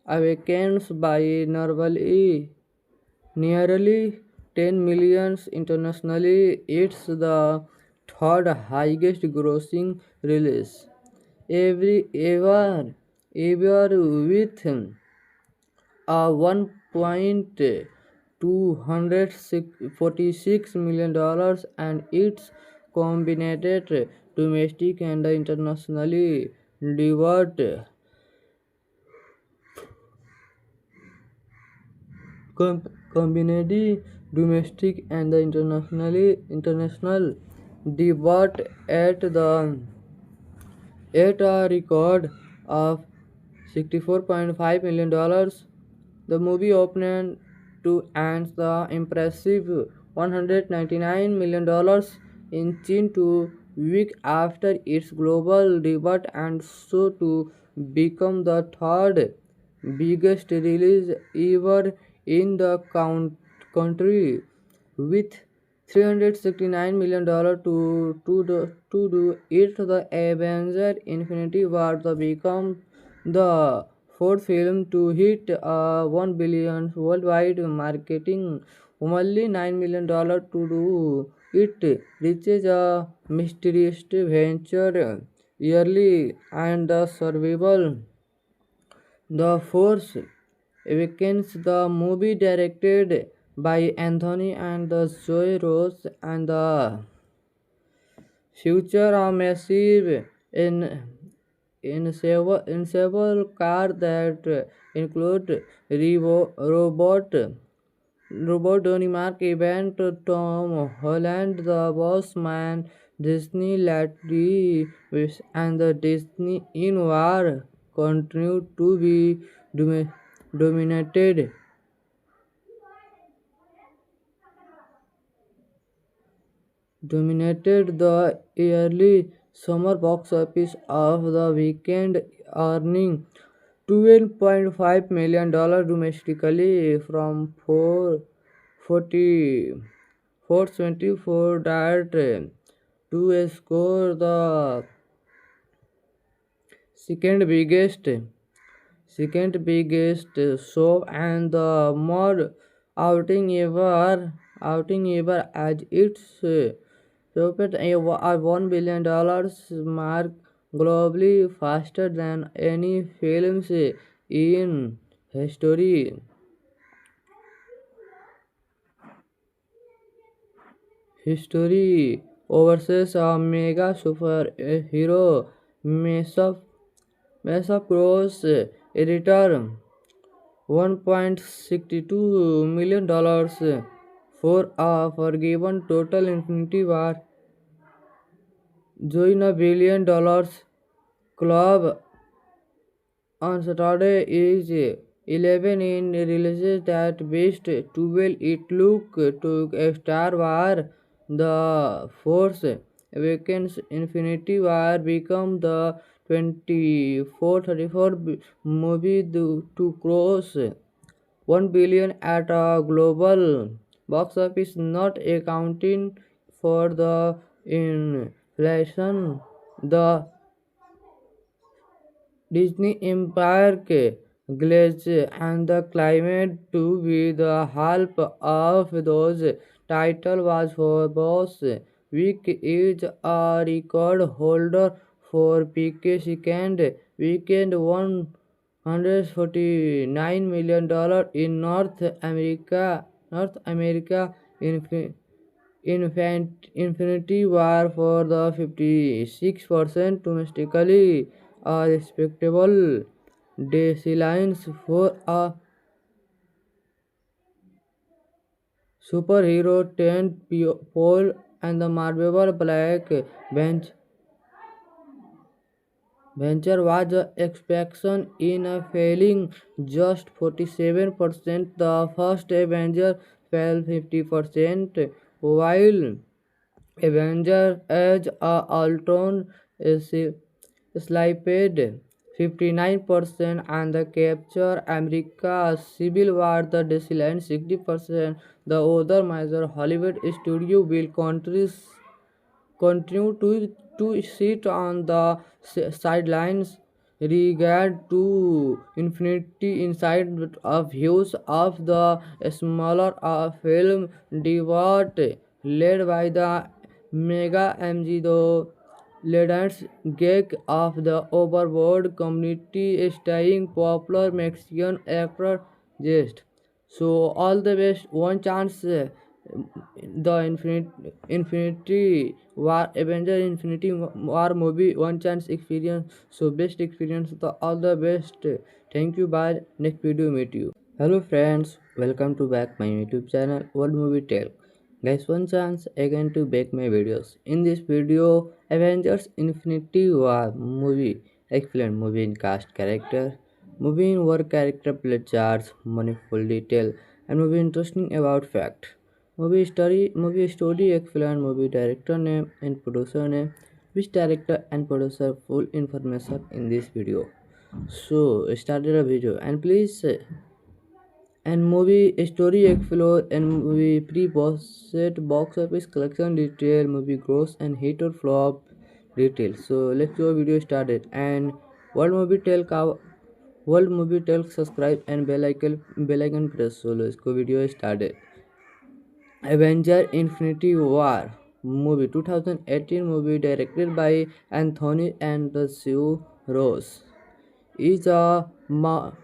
Awakens by nearly 10 million internationally. It's the third highest grossing release ever with a $1.246 million, and its combined domestic and internationally debut combined domestic and the international debut at a record of $64.5 million. The movie opened to earn the impressive $199 million in 2 weeks after its global debut, and so to become the third biggest release ever in the country with $369 million to do it. The Avenger Infinity War become the fourth film to hit $1 billion worldwide marketing. Only $9 million to do it reaches a mysterious venture yearly, and the survival the Force Awakens, the movie directed by Anthony and the Zoe Rose, and the future a massive in several cars that include robot Denmark event Tom Holland, the Boss Man, Disney Latry, and the Disney in War continue to be dominated dominated the early summer box office of the weekend, earning $12.5 million domestically from 424 that to score the second biggest second biggest show and the more outing ever as its topped a $1 billion mark globally faster than any films in history. History oversees a mega superhero mashup mashup gross editor $1.62 million for a forgiven total Infinity War join a $1 billion club on Saturday is 11 in releases that best 12 it look to a Star War the Force Awakens Infinity War become the 34 movie to cross 1 billion at a global box office, not accounting for the inflation. The Disney Empire के glaze and the climate to be the help of those title was for boss week is a record holder for PK second weekend $149 million in North America in Infinity War for the 56% domestically, a respectable decline for a superhero tent pole and the Marvel Black Bench venture was expectation in a failing just 47%. The first Avenger fell 50%, while Avenger Age of Ultron slipped 59% and the Capture America Civil War the declined 60%. The other major Hollywood studio will continue to sit on the sidelines regard to infinity inside of views of the smaller film debut led by the mega MG Legends gag of the overboard community staying popular Mexican actor just. So all the best. One chance the Infinity War Avenger Infinity War movie one chance experience. So best experience. The all the best. Thank you. Bye. Next video meet you. Hello friends. Welcome to back my YouTube channel World Movie Tale. Guys, one chance again to make my videos. In this video, Avengers Infinity War movie explain movie in cast character, movie in work character play charts, money full detail, and movie interesting about fact. Movie story explain movie director name and producer name, which director and producer full information in this video. So started a video and please and movie story explore and movie pre-post box office collection detail movie gross and hit or flop detail. So let's go video started and world movie tell subscribe and bell icon press. So let's go video started. Avenger Infinity War movie 2018 movie directed by Anthony and the Sue Rose is a monumental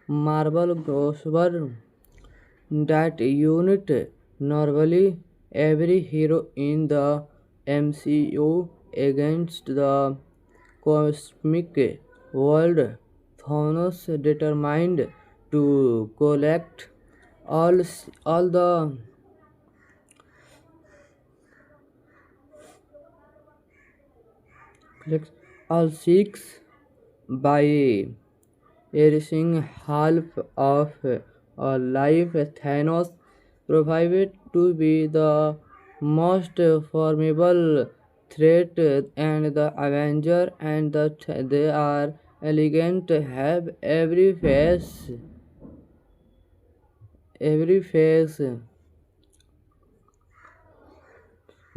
Marvel crossover that unit normally every hero in the MCU against the cosmic world. Thanos determined to collect all all the all six by erasing half of a life. Thanos proved to be the most formidable threat, and the Avenger and they are elegant, have every face.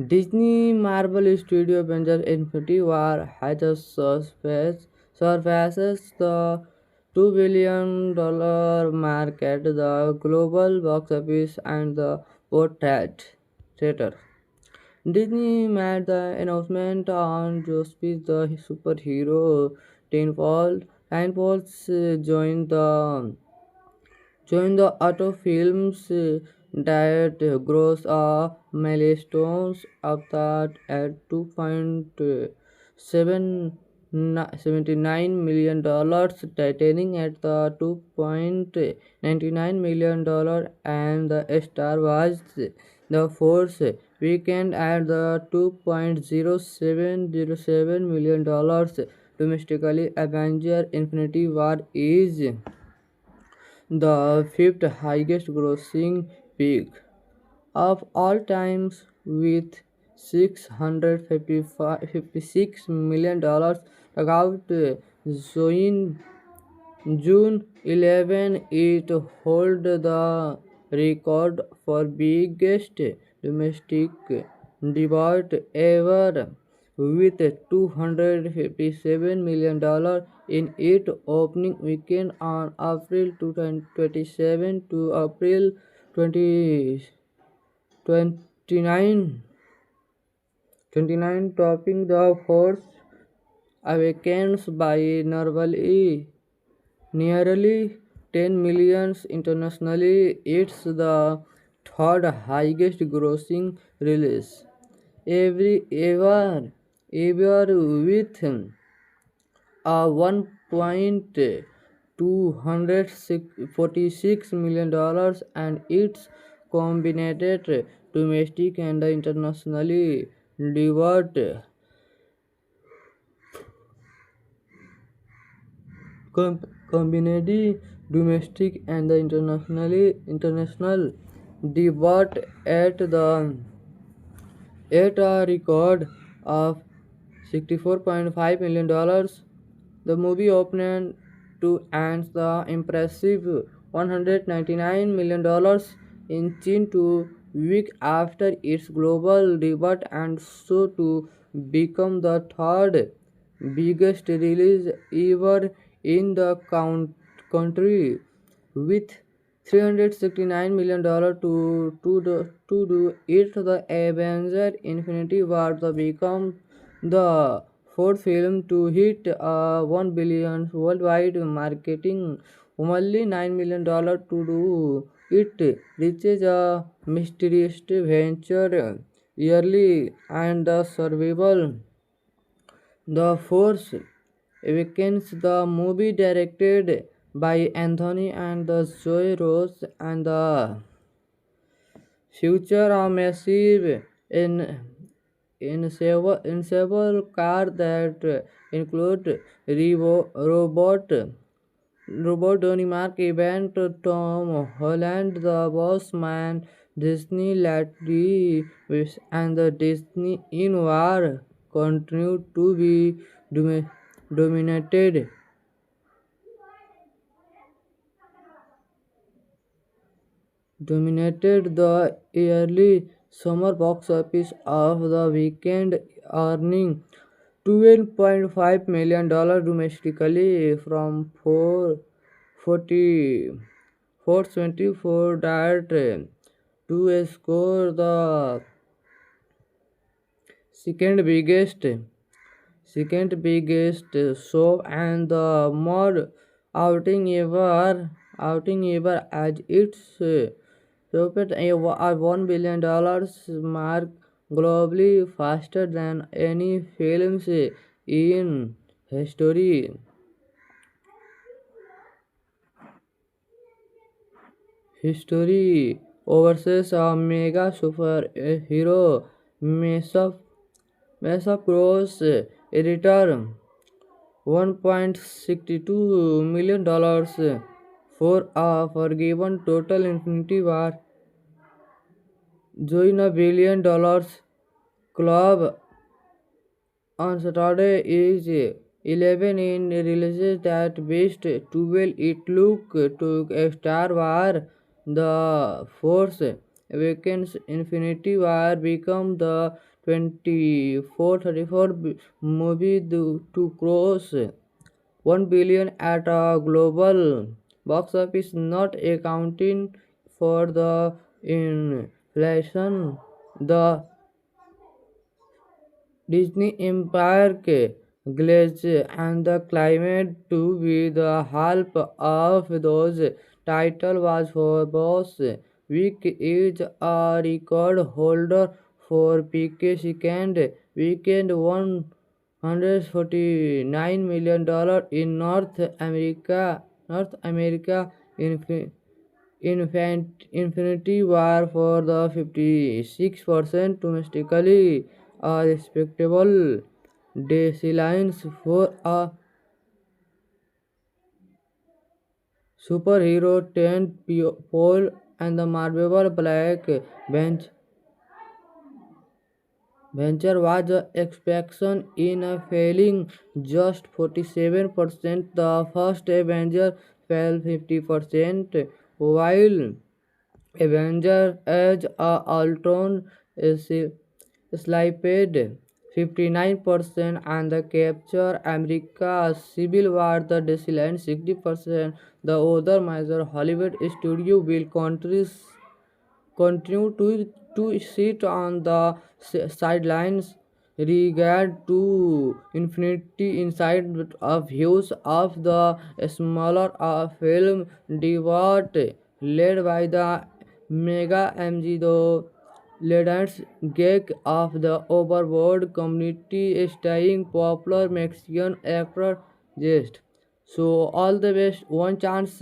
Disney Marvel Studio Avengers Infinity War has a suspense surpasses the $2 billion mark at the global box office and the portrait theater. Disney made the announcement on Jospi's the superhero Tenfold. Tenfolds joined the auto films that gross a milestone of that at 2.79 million dollars, titanic at the $2.99 million, and the Star Wars The Force weekend at the $2.0707 million domestically. Avenger Infinity War is the fifth highest grossing peak of all times with $656 million. About June 11, it held the record for biggest domestic debut ever with $257 million in its opening weekend on April 27 to April 20, 29, 29, topping The Force Awakens by nearly 10 million internationally. It's the third highest grossing release ever with a $1.246 million, and its combined domestic and internationally delivered combined domestic and international debut at a record of $64.5 million. The movie opened to earn the impressive $199 million in 2 weeks after its global debut, and so to become the third biggest release ever in the country with $369 million to do it. The Avenger Infinity War the become the fourth film to hit $1 billion worldwide marketing. Only $9 million to do it reaches a mysterious venture yearly, and the survival The Force Awakens, the movie directed by Anthony and the Joy Rose, and the future a massive in several cars that include robot Denmark event Tom Holland, the Boss Man, Disney Latry, and the Disney in War continue to be dominated dominated the early summer box office of the weekend, earning $12.5 million domestically from 424 that to score the second biggest second biggest show and the more outing ever as it's topped a $1 billion mark globally faster than any films in history. Overseas, a mega superhero Mesa Cross editor $1.62 million for a forgiven total. Infinity War join $1 billion club on Saturday is 11 in releases that best 12. It look to Star Wars The Force Awakens Infinity War become the 34th movie to cross 1 billion at a global box office, not accounting for the inflation. The Disney Empire के Glaze and the Climate to be the help of those title was for boss week is a record holder for PK second weekend $149 million in North America Infinity War for the 56% domestically, a respectable decline for a superhero tent pole, and the Marvel Black Bench Venture was a exception in a failing just 47%. The first Avenger fell 50%, while Avenger Age of Ultron slipped 59%, and the Capture America Civil War the declined 60%. The other major Hollywood studio will continue to sit on the sidelines regard to infinity inside of views of the smaller film debate led by the mega MGO Legends geek of the overboard community staying popular Mexican actor just. So all the best. One chance.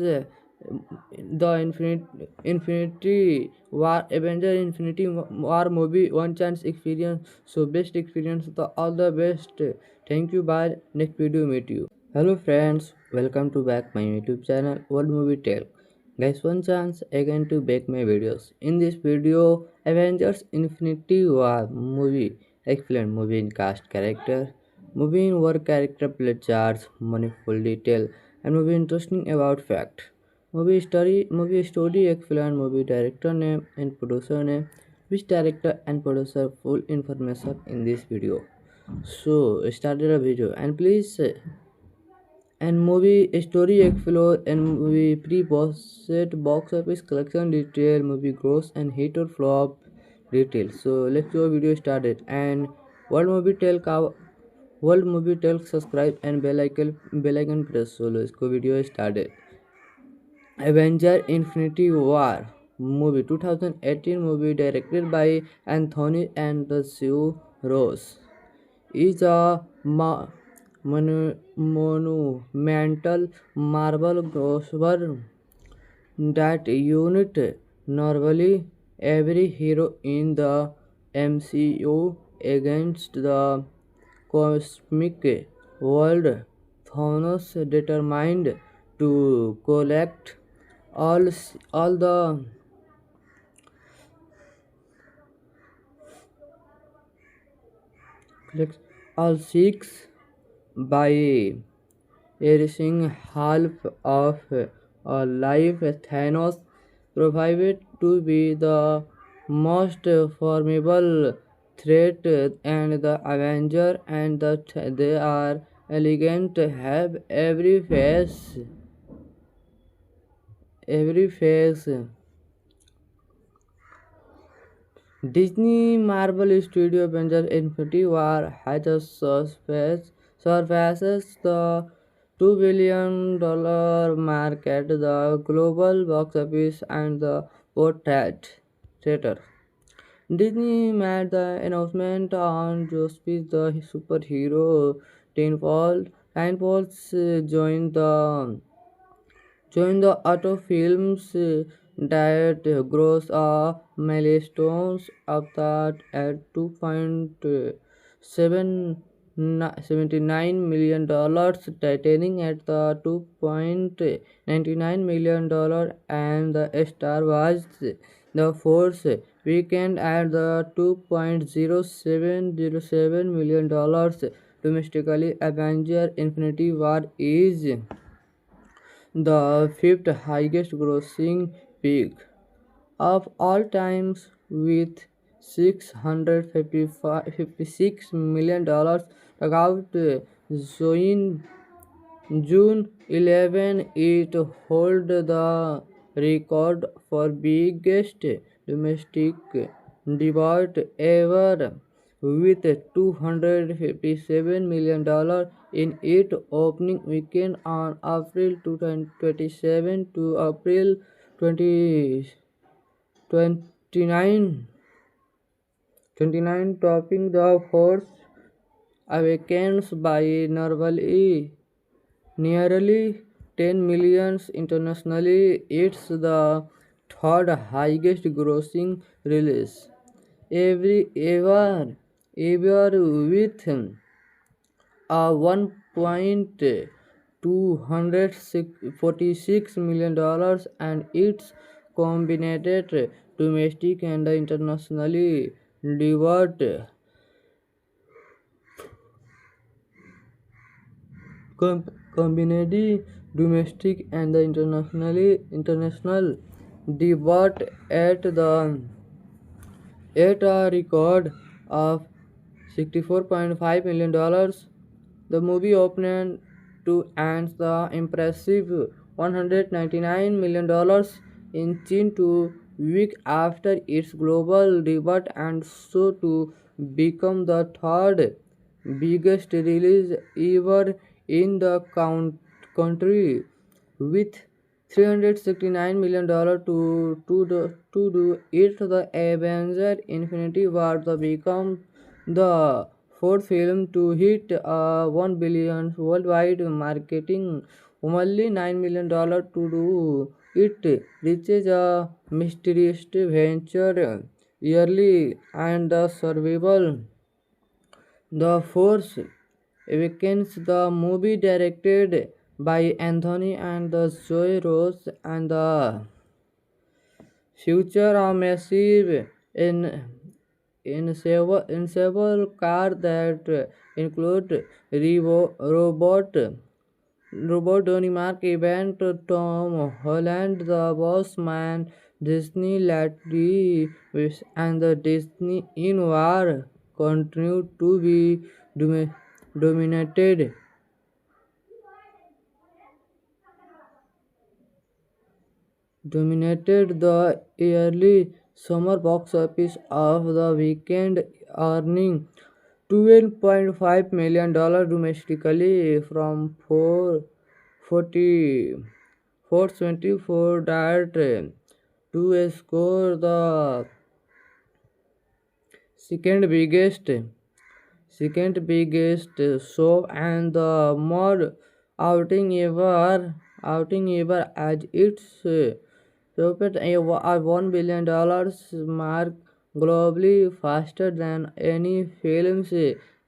The Infinity War Avenger Infinity War movie one chance experience. So best experience. The all the best. Thank you. Bye. Next video meet you. Hello friends. Welcome to back my YouTube channel World Movie Tale. Guys, one chance again to make my videos. In this video, Avengers Infinity War movie. Excellent movie in cast character. Movie in work character play charts, money full detail, and movie interesting about fact. Movie story excellent, movie director name and producer name. Which director and producer full information in this video. So started a video and please and movie story explore and movie pre-post box office collection detail, movie gross and hit or flop detail. So let's go video started and world movie tell का world movie tell subscribe and bell icon press so let's go video started. Avenger Infinity War movie 2018 movie directed by Anthony and the Sue Rose is a monumental Marvel crossover that unit normally every hero in the MCU against the cosmic world. Thanos determined to collect all all the all six by erasing half of a life. Thanos proved to be the most formidable threat, and the Avenger and they are elegant, have every face. Disney Marvel Studio Avengers Infinity War has a surpasses the $2 billion mark at the global box office and the portrait theater. Disney made the announcement on Justice the superhero Tenfolds joined the auto films that gross a milestone of that at $2.79 million, titanic at the $2.99 million, and the Star Wars the Force weekend at the $2.0707 million domestically. Avenger Infinity War is the fifth highest grossing peak of all times with $656 million. About Zoin June 11, it held the record for biggest domestic debut ever with $257 million in its opening weekend on April 27 to April 20, 29, 29, topping the Force Awakens by nearly 10 million internationally. It's the third highest grossing release ever with a $1.246 million, and its combined domestic and internationally delivered combined domestic and international debut at a record of $64.5 million. The movie opened to earn the impressive $199 million in 2 weeks after its global debut, and so to become the third biggest release ever in the country with $369 million to do it. The Avengers Infinity War the become the fourth film to hit 1 billion worldwide, marketing only $9 million to do it. Reaches a mysterious venture yearly and the survival. The Force Awakens, the movie directed by Anthony and the Joy Rose, and the future a massive in several cars that include robot Denmark event Tom Holland, the Boss Man, Disney Latty, and the Disney in War continue to be dominated dominated the early summer box office of the weekend, earning $12.5 million domestically from 424 that to score the second biggest second biggest show and the more outing ever as it's topped a $1 billion mark globally faster than any films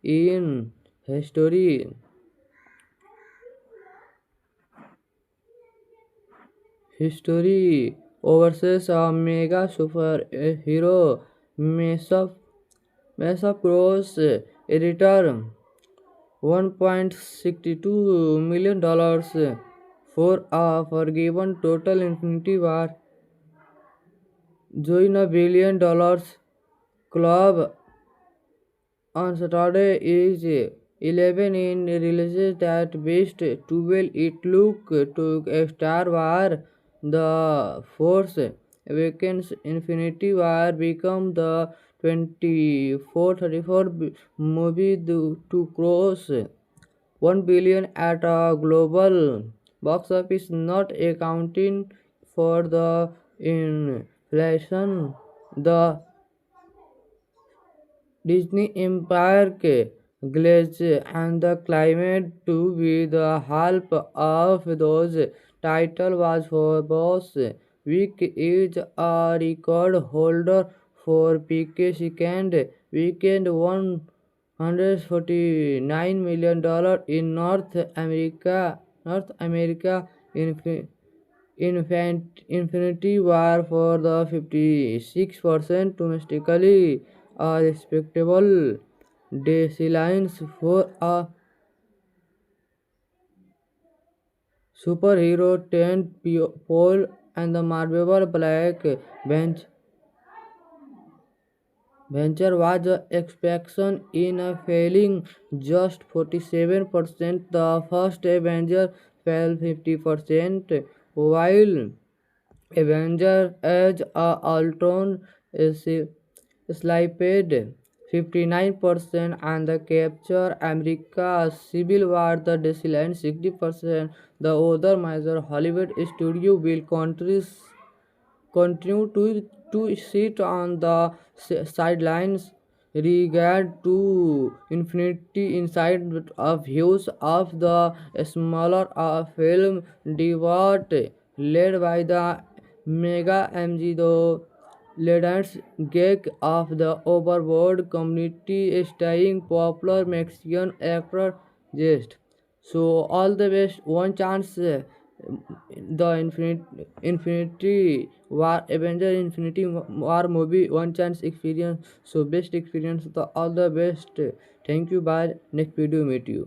in history. History oversees a mega superhero mashup gross editor $1.62 million for a forgiven total. Infinity War join a $1 billion club on Saturday is 11 in releases that best 12. It look to a Star Wars The Force Awakens Infinity War become the 34th movie to cross 1 billion at a global box office, not accounting for the inflation. The Disney Empire Glaze and the Climate to be the help of those title was for Boss Week is a record holder for PK second weekend $149 million in North America. Infinity War for the 56% domestically, a respectable declines for a superhero tent pole, and the Marvel Black Bench Venture was expectation in a failing just 47%. The first Avenger fell 50%, while Avenger Age of Ultron is slipped 59%, and the Capture America Civil War the declined 60%. The other major Hollywood studio will continue to sit on the sidelines regard to infinity inside of views of the smaller film debut led by the mega mg leaders geek of the overboard community staying popular Mexican actor just so all the best one chance the Infinity War Avenger Infinity War movie one chance experience so best experience the all the best. Thank you. Bye. Next video meet you.